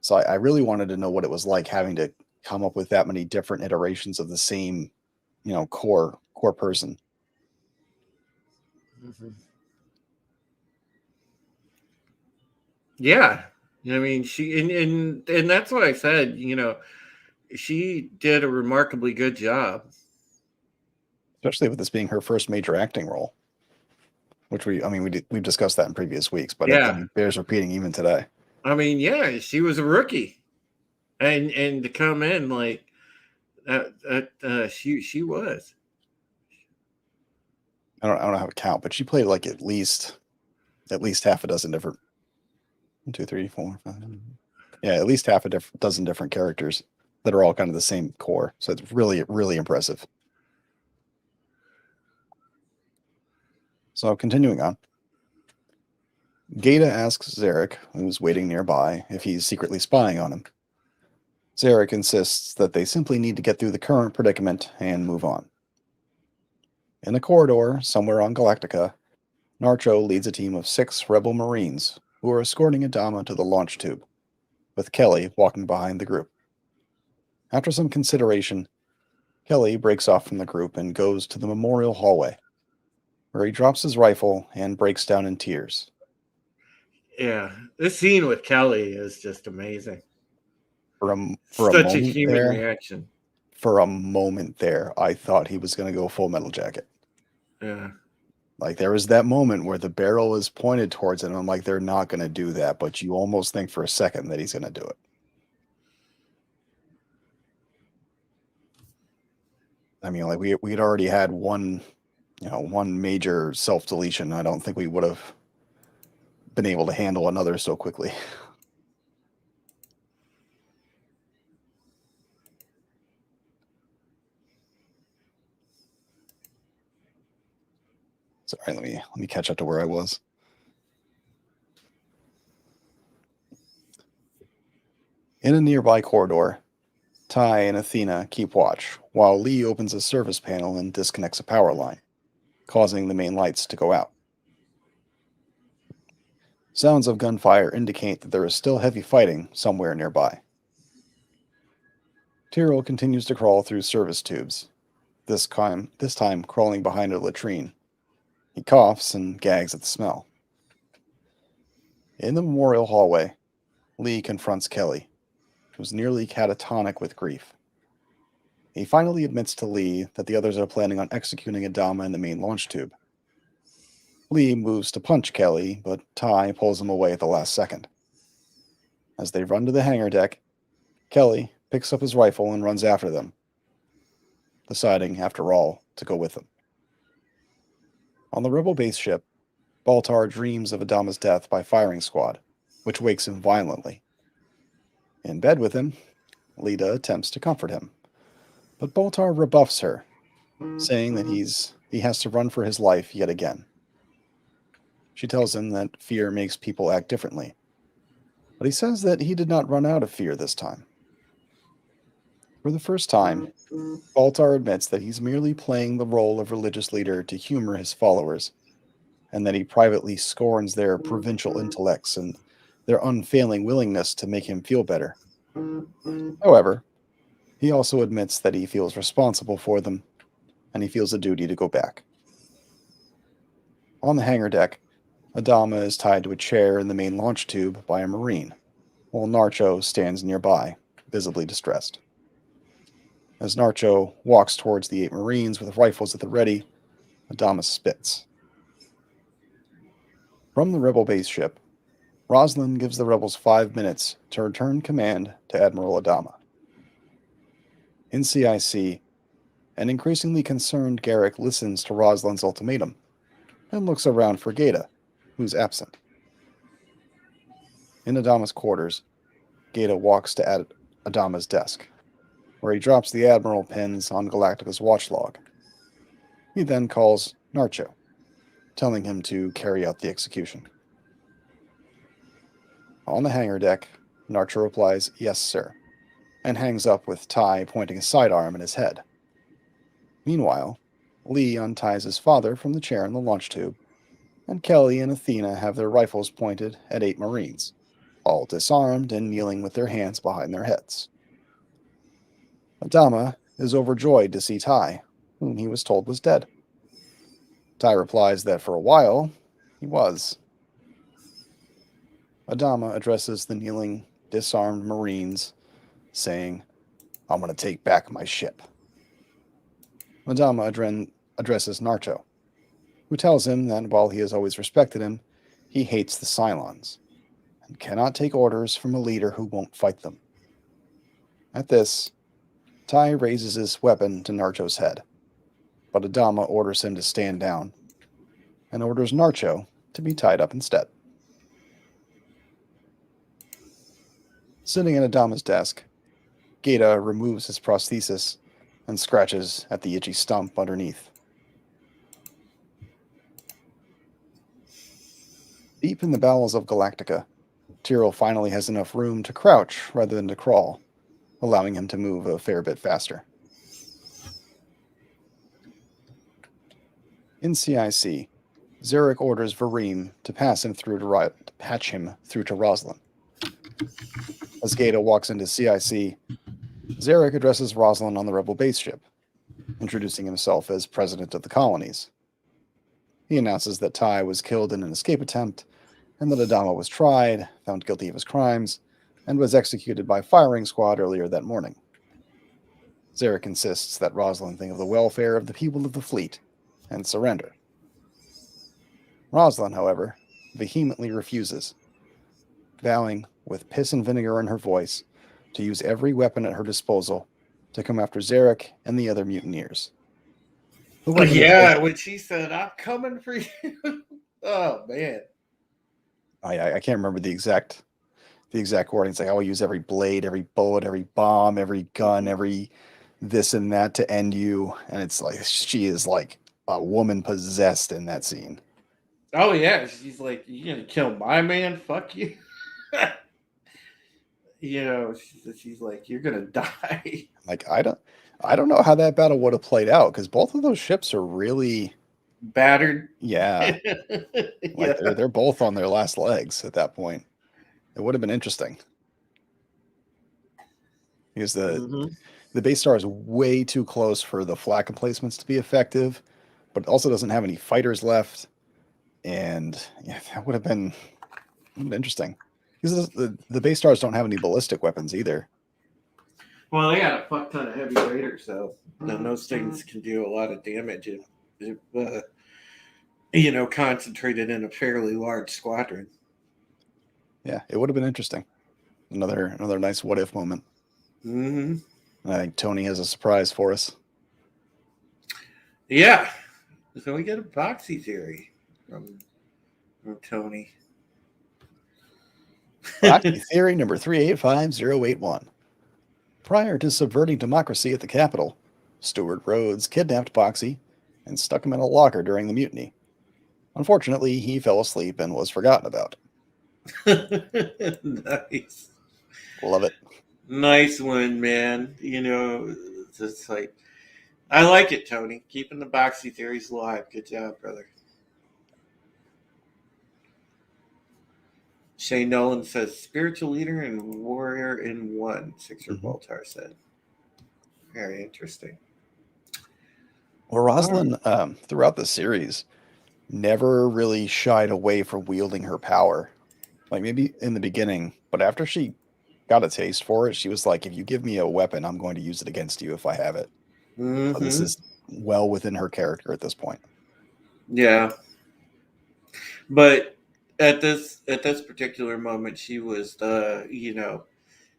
[SPEAKER 2] So I really wanted to know what it was like having to come up with that many different iterations of the same, core person.
[SPEAKER 1] Yeah, I mean, she and that's what I said. She did a remarkably good job,
[SPEAKER 2] especially with this being her first major acting role, which we've discussed that in previous weeks, but it bears repeating even today.
[SPEAKER 1] I mean, yeah, she was a rookie, and to come in like she was.
[SPEAKER 2] I don't know how to count, but she played like at least half a dozen different 1, 2, 3, 4, 5. Yeah, at least half a dozen different characters that are all kind of the same core. So it's really, really impressive. So continuing on, Gata asks Zarik, who's waiting nearby, if he's secretly spying on him. Zarik insists that they simply need to get through the current predicament and move on. In a corridor somewhere on Galactica, Narcho leads a team of 6 rebel Marines who are escorting Adama to the launch tube, with Kelly walking behind the group. After some consideration, Kelly breaks off from the group and goes to the memorial hallway, where he drops his rifle and breaks down in tears.
[SPEAKER 1] Yeah, this scene with Kelly is just amazing.
[SPEAKER 2] Such
[SPEAKER 1] a human reaction.
[SPEAKER 2] For a moment there, I thought he was going to go Full Metal Jacket.
[SPEAKER 1] Yeah.
[SPEAKER 2] Like there was that moment where the barrel is pointed towards it, and I'm like, they're not going to do that, but you almost think for a second that he's going to do it. I mean, like we'd already had one major self-deletion. I don't think we would have been able to handle another so quickly. Sorry, let me catch up to where I was. In a nearby corridor, Ty and Athena keep watch while Lee opens a service panel and disconnects a power line, causing the main lights to go out. Sounds of gunfire indicate that there is still heavy fighting somewhere nearby. Tyrrell continues to crawl through service tubes, this time crawling behind a latrine. He coughs and gags at the smell. In the memorial hallway, Lee confronts Kelly, who's nearly catatonic with grief. He finally admits to Lee that the others are planning on executing Adama in the main launch tube. Lee moves to punch Kelly, but Ty pulls him away at the last second. As they run to the hangar deck, Kelly picks up his rifle and runs after them, deciding, after all, to go with them. On the rebel base ship, Baltar dreams of Adama's death by firing squad, which wakes him violently. In bed with him, Lita attempts to comfort him, but Baltar rebuffs her, saying that he has to run for his life yet again. She tells him that fear makes people act differently, but he says that he did not run out of fear this time. For the first time, Baltar admits that he's merely playing the role of religious leader to humor his followers, and that he privately scorns their provincial intellects and their unfailing willingness to make him feel better. However, he also admits that he feels responsible for them, and he feels a duty to go back. On the hangar deck, Adama is tied to a chair in the main launch tube by a Marine, while Narcho stands nearby, visibly distressed. As Narcho walks towards the 8 Marines with rifles at the ready, Adama spits. From the rebel base ship, Roslin gives the rebels 5 minutes to return command to Admiral Adama. In CIC, an increasingly concerned Garrick listens to Roslin's ultimatum and looks around for Gaeta, who's absent. In Adama's quarters, Gaeta walks to Adama's desk, where he drops the Admiral pins on Galactica's watch log. He then calls Narcho, telling him to carry out the execution. On the hangar deck, Narcho replies, "Yes, sir," and hangs up with Ty pointing a sidearm at his head. Meanwhile, Lee unties his father from the chair in the launch tube, and Kelly and Athena have their rifles pointed at 8 Marines, all disarmed and kneeling with their hands behind their heads. Adama is overjoyed to see Ty, whom he was told was dead. Ty replies that for a while, he was. Adama addresses the kneeling, disarmed Marines, saying, "I'm going to take back my ship." Adama addresses Narcho, who tells him that while he has always respected him, he hates the Cylons, and cannot take orders from a leader who won't fight them. At this, Ty raises his weapon to Narcho's head, but Adama orders him to stand down, and orders Narcho to be tied up instead. Sitting at Adama's desk, Gaeta removes his prosthesis and scratches at the itchy stump underneath. Deep in the bowels of Galactica, Tyrrell finally has enough room to crouch rather than to crawl, allowing him to move a fair bit faster. In CIC, Zarik orders Vareem to patch him through to Roslin. As Gaeta walks into CIC, Zarik addresses Roslin on the rebel base ship, introducing himself as president of the colonies. He announces that Ty was killed in an escape attempt, and that Adama was tried, found guilty of his crimes, and was executed by firing squad earlier that morning. Zarik insists that Roslin think of the welfare of the people of the fleet and surrender. Roslin, however, vehemently refuses, vowing, with piss and vinegar in her voice, to use every weapon at her disposal to come after Zarik and the other mutineers. The weapon
[SPEAKER 1] Yeah, when she said, "I'm coming for you." Oh man.
[SPEAKER 2] I can't remember the exact wording. It's like, I will use every blade, every bullet, every bomb, every gun, every this and that to end you. And it's like, she is like a woman possessed in that scene.
[SPEAKER 1] Oh yeah, she's like, "You gonna kill my man? Fuck you." She's like, "You're gonna die."
[SPEAKER 2] Like, I don't know how that battle would have played out, because both of those ships are really,
[SPEAKER 1] Battered.
[SPEAKER 2] yeah, like
[SPEAKER 1] Yeah.
[SPEAKER 2] they're both on their last legs at that point. It would have been interesting, because the base star is way too close for the flak emplacements to be effective, but it also doesn't have any fighters left. And yeah, that would have been interesting, because the base stars don't have any ballistic weapons either.
[SPEAKER 1] Well, they got a fuck ton of heavy raiders, so and those things can do a lot of damage if concentrated in a fairly large squadron.
[SPEAKER 2] Yeah, it would have been interesting. Another nice what if moment.
[SPEAKER 1] Mm-hmm.
[SPEAKER 2] And I think Tony has a surprise for us.
[SPEAKER 1] Yeah. So we get a boxy theory from Tony.
[SPEAKER 2] Boxy theory number 385081. Prior to subverting democracy at the Capitol, Stuart Rhodes kidnapped Boxy and stuck him in a locker during the mutiny. Unfortunately, he fell asleep and was forgotten about.
[SPEAKER 1] Nice.
[SPEAKER 2] Love it.
[SPEAKER 1] Nice one, man. It's just like, I like it, Tony. Keeping the boxy theories alive. Good job, brother. Shane Nolan says, "Spiritual leader and warrior in one," Sixer Baltar said. Very interesting.
[SPEAKER 2] Well, Rosalind, throughout the series, never really shied away from wielding her power. Like, maybe in the beginning, but after she got a taste for it, she was like, if you give me a weapon, I'm going to use it against you if I have it. So this is well within her character at this point.
[SPEAKER 1] Yeah. But at this particular moment, she was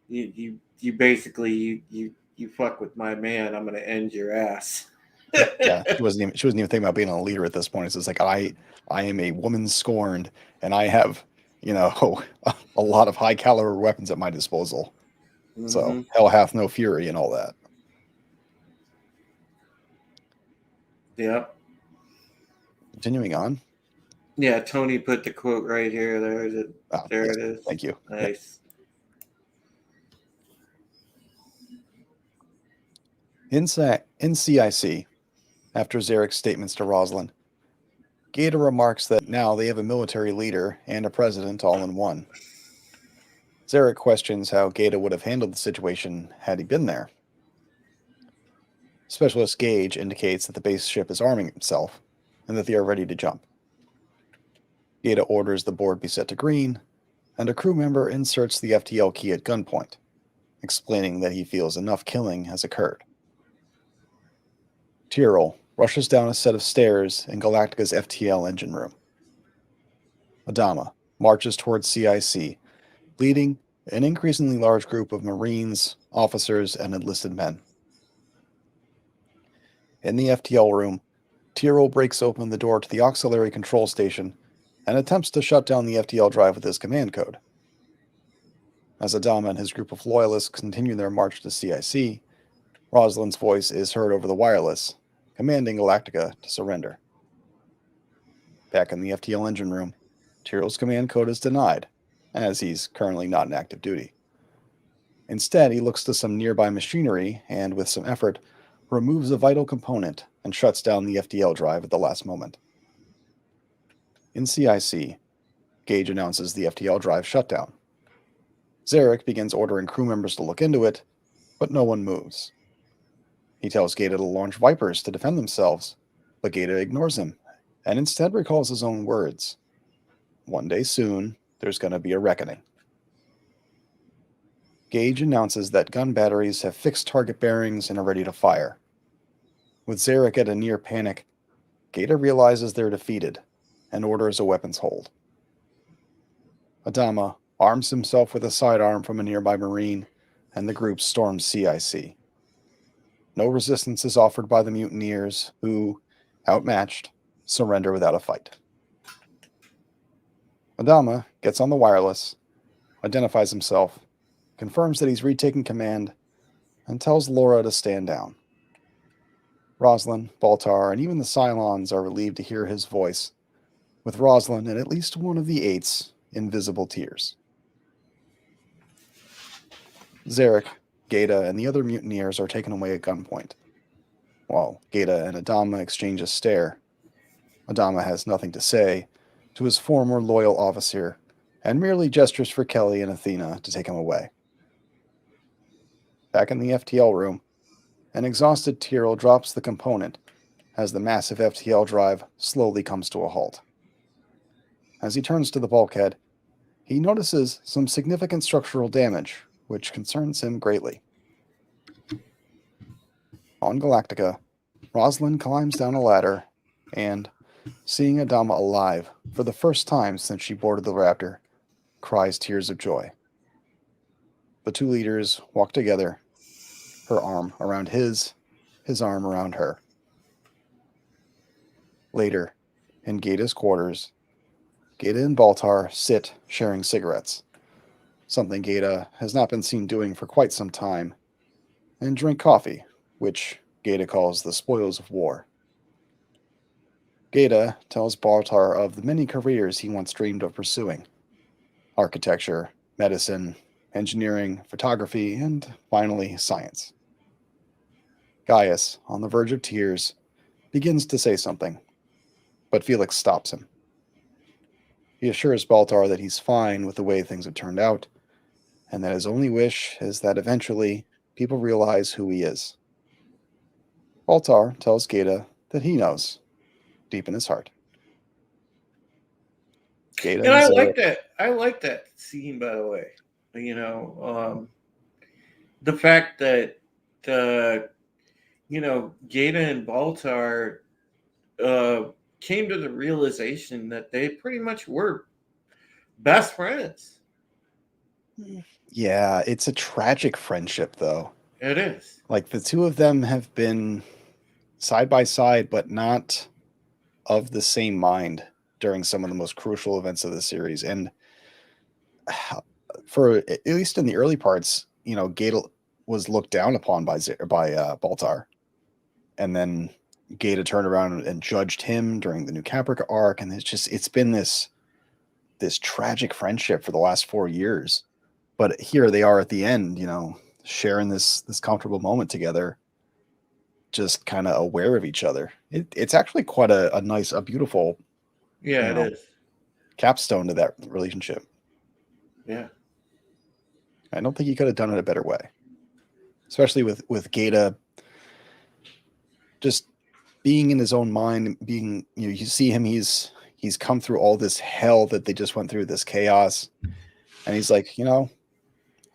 [SPEAKER 1] you basically you fuck with my man, I'm gonna end your ass.
[SPEAKER 2] Yeah, she wasn't even thinking about being a leader at this point. It's just like, I am a woman scorned, and I have a lot of high caliber weapons at my disposal. So hell hath no fury and all that.
[SPEAKER 1] Yep.
[SPEAKER 2] Continuing on.
[SPEAKER 1] Yeah, Tony put the quote right here. There it is.
[SPEAKER 2] Thank you.
[SPEAKER 1] Nice.
[SPEAKER 2] In CIC, after Zarik's statements to Rosalind, Gaeta remarks that now they have a military leader and a president all in one. Zarik questions how Gaeta would have handled the situation had he been there. Specialist Gage indicates that the base ship is arming itself and that they are ready to jump. Gaeta orders the board be set to green, and a crew member inserts the FTL key at gunpoint, explaining that he feels enough killing has occurred. Tyrrell rushes down a set of stairs in Galactica's FTL engine room. Adama marches towards CIC, leading an increasingly large group of Marines, officers, and enlisted men. In the FTL room, Tyrrell breaks open the door to the auxiliary control station and attempts to shut down the FTL drive with his command code. As Adama and his group of loyalists continue their march to CIC, Rosalind's voice is heard over the wireless, commanding Galactica to surrender. Back in the FTL engine room, Tyrrell's command code is denied, as he's currently not in active duty. Instead, he looks to some nearby machinery and, with some effort, removes a vital component and shuts down the FTL drive at the last moment. In CIC, Gage announces the FTL drive shutdown. Zarik begins ordering crew members to look into it, but no one moves. He tells Gaeta to launch Vipers to defend themselves, but Gaeta ignores him and instead recalls his own words. One day soon, there's going to be a reckoning. Gage announces that gun batteries have fixed target bearings and are ready to fire. With Zarik at a near panic, Gaeta realizes they're defeated and orders a weapons hold. Adama arms himself with a sidearm from a nearby Marine, and the group storms CIC. No resistance is offered by the mutineers, who, outmatched, surrender without a fight. Adama gets on the wireless, identifies himself, confirms that he's retaken command, and tells Laura to stand down. Roslin, Baltar, and even the Cylons are relieved to hear his voice, with Roslin and at least one of the Eights in visible tears. Zarik, Gaeta, and the other mutineers are taken away at gunpoint. While Gaeta and Adama exchange a stare, Adama has nothing to say to his former loyal officer and merely gestures for Kelly and Athena to take him away. Back in the FTL room, an exhausted Tyrell drops the component as the massive FTL drive slowly comes to a halt. As he turns to the bulkhead, he notices some significant structural damage, which concerns him greatly. On Galactica, Roslin climbs down a ladder and, seeing Adama alive for the first time since she boarded the Raptor, cries tears of joy. The two leaders walk together, her arm around his arm around her. Later, in Gaeta's quarters, Gaeta and Baltar sit sharing cigarettes, something Gaeta has not been seen doing for quite some time, and drink coffee, which Gaeta calls the spoils of war. Gaeta tells Baltar of the many careers he once dreamed of pursuing: architecture, medicine, engineering, photography, and finally science. Gaius, on the verge of tears, begins to say something, but Felix stops him. He assures Baltar that he's fine with the way things have turned out, and that his only wish is that eventually people realize who he is. Baltar tells Gaeta that he knows, deep in his heart. Gaeta
[SPEAKER 1] And I
[SPEAKER 2] Zarik-
[SPEAKER 1] like that. I like that scene, by the way. The fact that Gaeta and Baltar came to the realization that they pretty much were best friends.
[SPEAKER 2] Yeah, it's a tragic friendship, though.
[SPEAKER 1] It is.
[SPEAKER 2] Like, the two of them have been side by side, but not of the same mind during some of the most crucial events of the series. And for at least in the early parts, Gaeta was looked down upon by Baltar, and then Gaeta turned around and judged him during the New Caprica arc, and it's been this tragic friendship for the last 4 years. But here they are at the end, sharing this comfortable moment together, just kind of aware of each other. It's actually quite a nice, a beautiful,
[SPEAKER 1] Yeah, it is.
[SPEAKER 2] capstone to that relationship.
[SPEAKER 1] Yeah.
[SPEAKER 2] I don't think he could have done it a better way, especially with Gaeta just being in his own mind, being, you see him, he's come through all this hell that they just went through, this chaos, and he's like,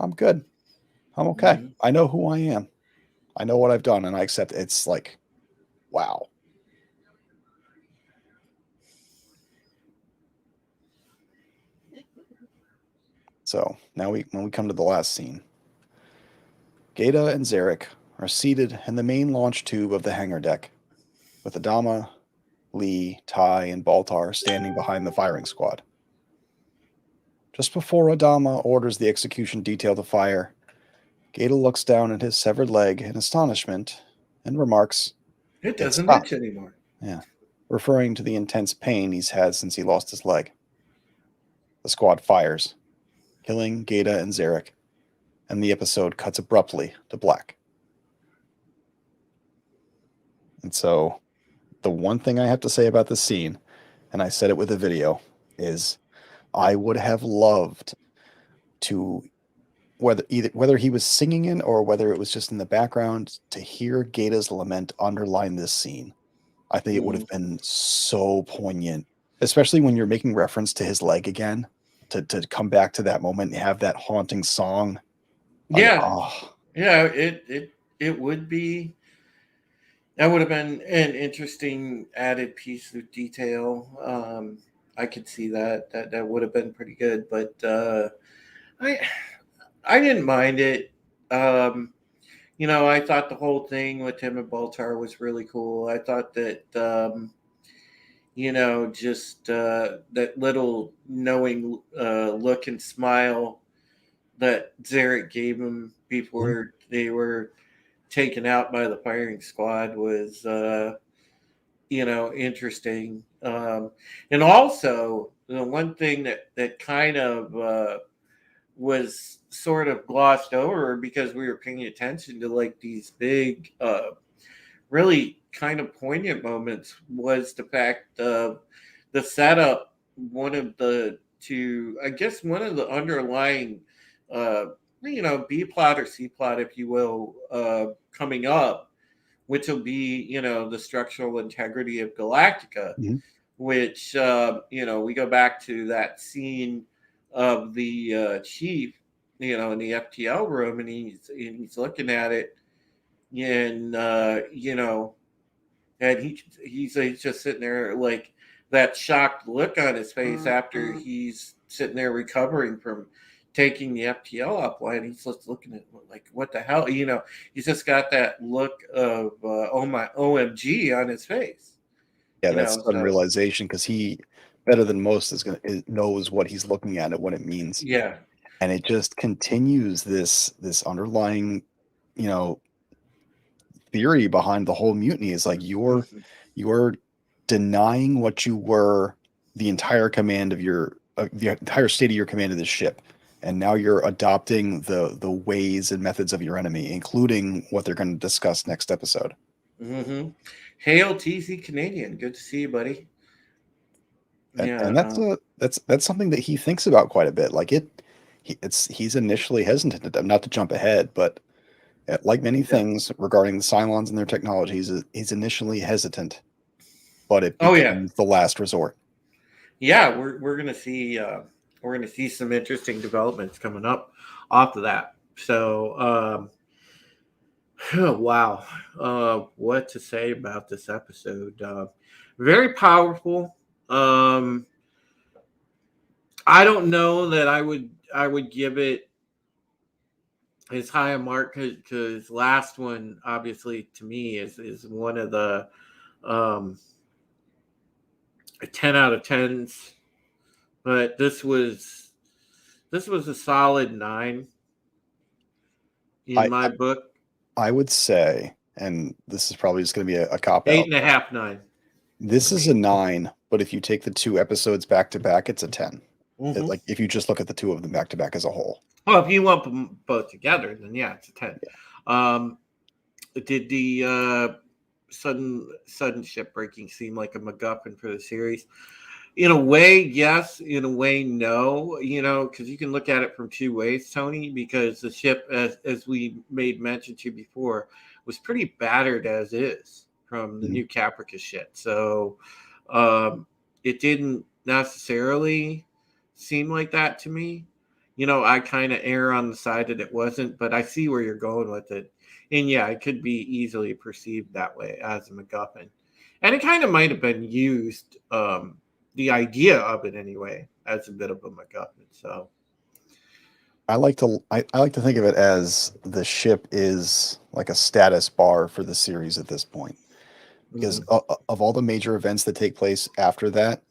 [SPEAKER 2] I'm good, I'm okay.
[SPEAKER 1] Mhm.
[SPEAKER 2] I know who I am, I know what I've done, and I accept it. It's like, wow. So now when we come to the last scene, Gaeta and Zarik are seated in the main launch tube of the hangar deck, with Adama, Lee, Ty, and Baltar standing behind the firing squad. Just before Adama orders the execution detail to fire, Gaeta looks down at his severed leg in astonishment and remarks,
[SPEAKER 1] It doesn't
[SPEAKER 2] stopped.
[SPEAKER 1] itch anymore.
[SPEAKER 2] Yeah, referring to the intense pain he's had since he lost his leg. The squad fires, killing Gaeta and Zarik, and the episode cuts abruptly to black. And so, the one thing I have to say about this scene, and I said it with the video, is I would have loved to, whether he was singing it or whether it was just in the background, to hear Gaeta's lament underline this scene. I think it would have been so poignant, especially when you're making reference to his leg again, to come back to that moment and have that haunting song.
[SPEAKER 1] Yeah. Yeah, it would be. That would have been an interesting added piece of detail. I could see that. That would have been pretty good, but I didn't mind it. I thought the whole thing with him and Baltar was really cool. I thought that, just that little knowing look and smile that Zarik gave him before they were taken out by the firing squad was, interesting. And also, the one thing that kind of was sort of glossed over because we were paying attention to like these big, really kind of poignant moments was the fact of the setup. One of the two, I guess, one of the underlying, B plot or C plot, if you will, coming up, which will be, the structural integrity of Galactica,
[SPEAKER 2] Mhm.
[SPEAKER 1] which, we go back to that scene of the chief, in the FTL room, and he's looking at it, and and he's just sitting there like that shocked look on his face after he's sitting there recovering from taking the FTL offline. He's just looking at like, what the hell, he's just got that look of oh my OMG on his face.
[SPEAKER 2] Yeah,
[SPEAKER 1] You
[SPEAKER 2] that's
[SPEAKER 1] know,
[SPEAKER 2] sudden
[SPEAKER 1] so
[SPEAKER 2] realization because he, better than most, knows what he's looking at and what it means,
[SPEAKER 1] yeah.
[SPEAKER 2] and it just continues this underlying, you know, theory behind the whole mutiny is like
[SPEAKER 1] Mhm.
[SPEAKER 2] you're denying what you were the entire command of the entire state of your command of this ship, and now you're adopting the ways and methods of your enemy, including what they're going to discuss next episode.
[SPEAKER 1] Mm-hmm. Hail TC Canadian. Good to see you, buddy.
[SPEAKER 2] And
[SPEAKER 1] Yeah.
[SPEAKER 2] that's something that he thinks about quite a bit. Like he's initially hesitant, not to jump ahead, but like many
[SPEAKER 1] Yeah.
[SPEAKER 2] things regarding the Cylons and their technologies, he's initially hesitant, but it
[SPEAKER 1] Oh yeah.
[SPEAKER 2] becomes the last resort.
[SPEAKER 1] Yeah. We're gonna see some interesting developments coming up off of that. So wow. What to say about this episode? Very powerful. Um, I don't know that I would give it as high a mark because last one obviously to me is one of the um, 10 out of 10s, but this was a solid 9 in
[SPEAKER 2] I
[SPEAKER 1] my book.
[SPEAKER 2] I would say, and this is probably just going to be a cop
[SPEAKER 1] Eight
[SPEAKER 2] out.
[SPEAKER 1] and a half, 9
[SPEAKER 2] This
[SPEAKER 1] for
[SPEAKER 2] is
[SPEAKER 1] me.
[SPEAKER 2] a 9, but if you take the 2 episodes back to back, it's a 10.
[SPEAKER 1] Mm-hmm.
[SPEAKER 2] Like if you just look at the 2 of them back to back as a whole.
[SPEAKER 1] Well, if you lump them both together, then yeah, it's a 10. Um, did the sudden ship breaking seem like a MacGuffin for the series? In a way, yes. In a way, no. Because you can look at it from two ways, Tony. Because the ship, as we made mention to before, was pretty battered as is from the
[SPEAKER 2] Mhm.
[SPEAKER 1] new Caprica shit. So it didn't necessarily seem like that to me. I kind of err on the side that it wasn't, but I see where you're going with it. And yeah, it could be easily perceived that way as a MacGuffin. And it kind of might have been used, the idea of it anyway, as a bit of a MacGuffin. So,
[SPEAKER 2] I like to think of it as the ship is like a status bar for the series at this point, because of all the major events that take place after that,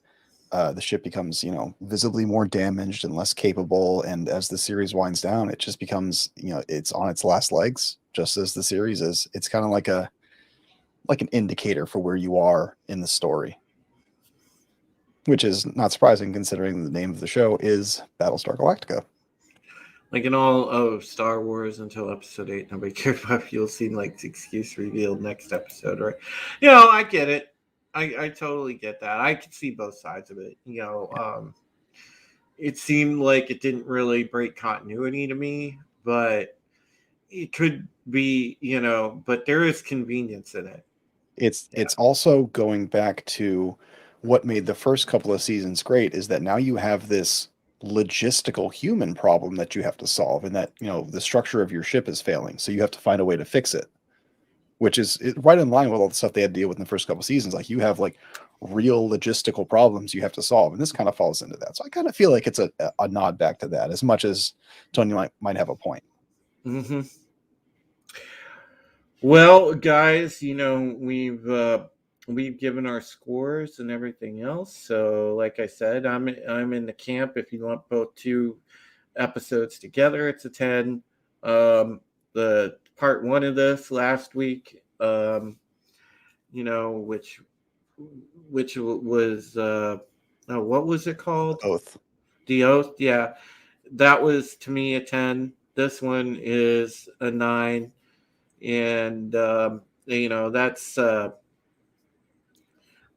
[SPEAKER 2] the ship becomes, visibly more damaged and less capable. And as the series winds down, it just becomes, it's on its last legs, just as the series is. It's kind of like an indicator for where you are in the story, which is not surprising considering the name of the show is Battlestar Galactica.
[SPEAKER 1] like in all of Star Wars until episode 8, nobody cared about fuel scene like excuse revealed next episode, right? I get it. I totally get that. I could see both sides of it. It seemed like it didn't really break continuity to me, but it could be, but there is convenience in it. Yeah.
[SPEAKER 2] It's also going back to what made the first couple of seasons great is that now you have this logistical human problem that you have to solve, and that the structure of your ship is failing, so you have to find a way to fix it, which is right in line with all the stuff they had to deal with in the first couple of seasons. Like you have like real logistical problems you have to solve, and this kind of falls into that. So I kind of feel like it's a nod back to that, as much as Tony might have a point.
[SPEAKER 1] Mm-hmm. Well, guys, we've given our scores and everything else. So, like I said, I'm in the camp. If you want both two episodes together, it's a 10. The part one of this last week, you know, which was oh, what was it called?
[SPEAKER 2] Oath.
[SPEAKER 1] The Oath. Yeah, that was to me a 10. This one is a 9, and that's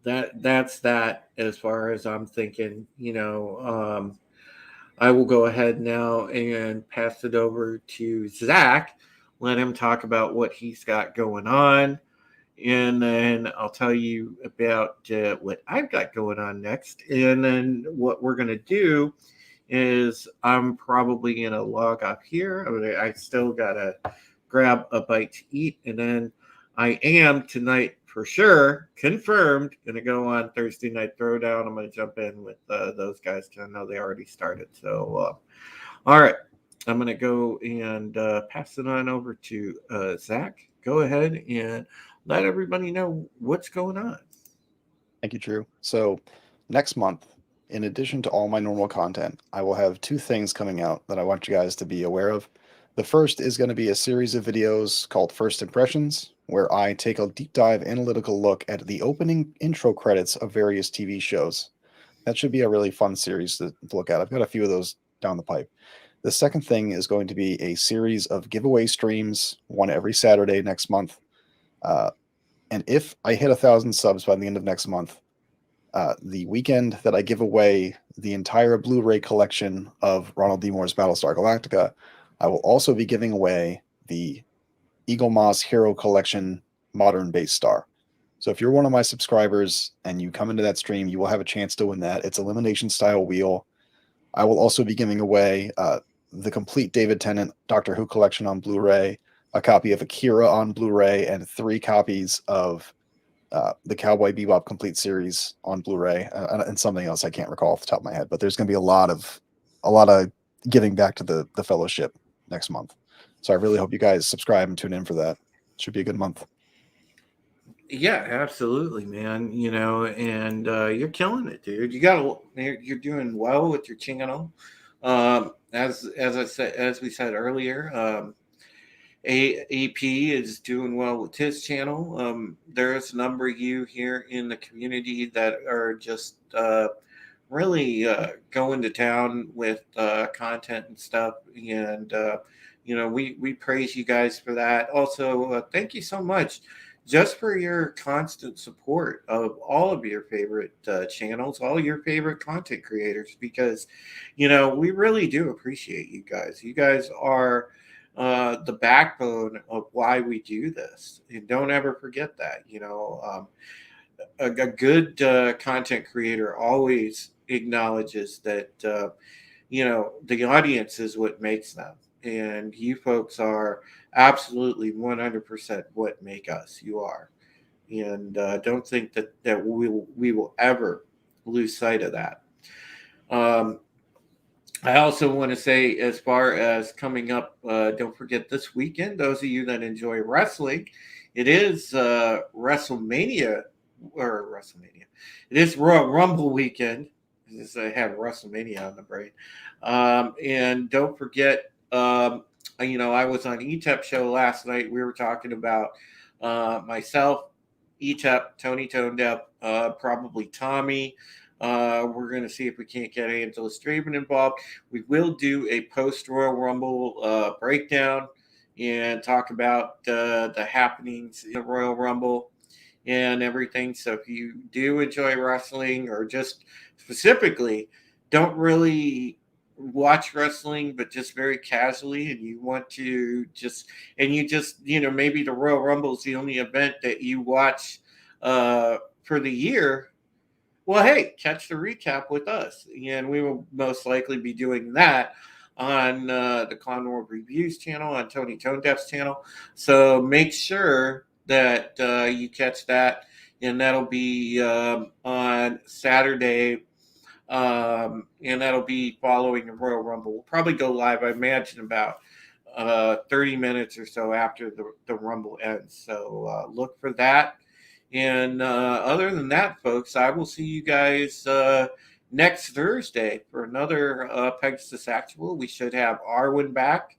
[SPEAKER 1] that's that as far as I'm thinking. I will go ahead now and pass it over to Zach. Let him talk about what he's got going on, and then I'll tell you about what I've got going on next. And then what we're going to do is I'm probably going to log off here. I still got to grab a bite to eat. And then I am tonight for sure, confirmed, going to go on Thursday Night Throwdown. I'm going to jump in with those guys because I know they already started. So, all right. I'm going to go and pass it on over to Zach. Go ahead and let everybody know what's going on.
[SPEAKER 2] Thank you, Drew. So next month, in addition to all my normal content, I will have two things coming out that I want you guys to be aware of. The first is going to be a series of videos called First Impressions, where I take a deep dive analytical look at the opening intro credits of various TV shows. That should be a really fun series to look at. I've got a few of those down the pipe. The second thing is going to be a series of giveaway streams, one every Saturday next month. And if I hit 1,000 subs by the end of next month, the weekend that I give away the entire Blu-ray collection of Ronald D. Moore's Battlestar Galactica, I will also be giving away the Eagle Moss Hero Collection Modern Base Star. So if you're one of my subscribers and you come into that stream, you will have a chance to win that. It's elimination style wheel. I will also be giving away the complete David Tennant Doctor Who collection on Blu-ray, a copy of Akira on Blu-ray, and 3 copies of the Cowboy Bebop complete series on Blu-ray, and something else I can't recall off the top of my head. But there's going to be a lot of giving back to the fellowship next month. So I really hope you guys subscribe and tune in for that. Should be a good month.
[SPEAKER 1] Yeah, absolutely, man. And you're killing it, dude. You're doing well with your channel. As we said earlier, AP is doing well with his channel. There's a number of you here in the community that are just really going to town with content and stuff, and we praise you guys for that. Also, thank you so much just for your constant support of all of your favorite channels, all your favorite content creators, because we really do appreciate you guys. You guys are the backbone of why we do this, and don't ever forget that. A good content creator always acknowledges that the audience is what makes them, and you folks are absolutely 100% what make us. You are, and don't think that we will ever lose sight of that. I also want to say, as far as coming up, don't forget this weekend, those of you that enjoy wrestling, it is WrestleMania. It is Royal Rumble weekend. I have WrestleMania on the brain. And don't forget, I was on ETEP show last night. We were talking about myself, ETEP, Tony Tonedepp, probably Tommy. We're going to see if we can't get Angela Straven involved. We will do a post-Royal Rumble breakdown and talk about the happenings in the Royal Rumble and everything. So if you do enjoy wrestling, or just specifically don't really watch wrestling but just very casually, and you want to maybe the Royal Rumble is the only event that you watch for the year, well, hey, catch the recap with us. And we will most likely be doing that on the Clown World Reviews channel, on Tony Tonedepp's channel. So make sure that you catch that. And that'll be on Saturday. And that'll be following the Royal Rumble. We'll probably go live, I imagine, about 30 minutes or so after the Rumble ends. So look for that. And other than that, folks, I will see you guys next Thursday for another Pegasus Actual. We should have Arwen back.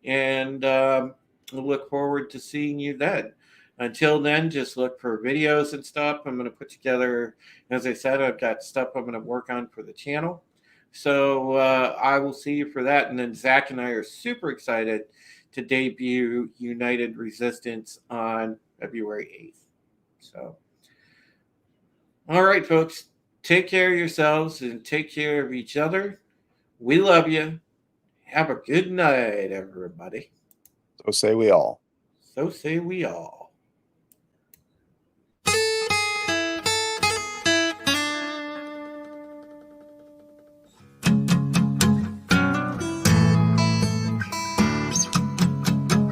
[SPEAKER 1] And we'll look forward to seeing you then. Until then, just look for videos and stuff. I'm going to put together, as I said, I've got stuff I'm going to work on for the channel. So I will see you for that. And then Zach and I are super excited to debut United Resistance on February 8th. So, all right, folks, take care of yourselves and take care of each other. We love you. Have a good night, everybody.
[SPEAKER 2] So say we all.
[SPEAKER 1] So say we all.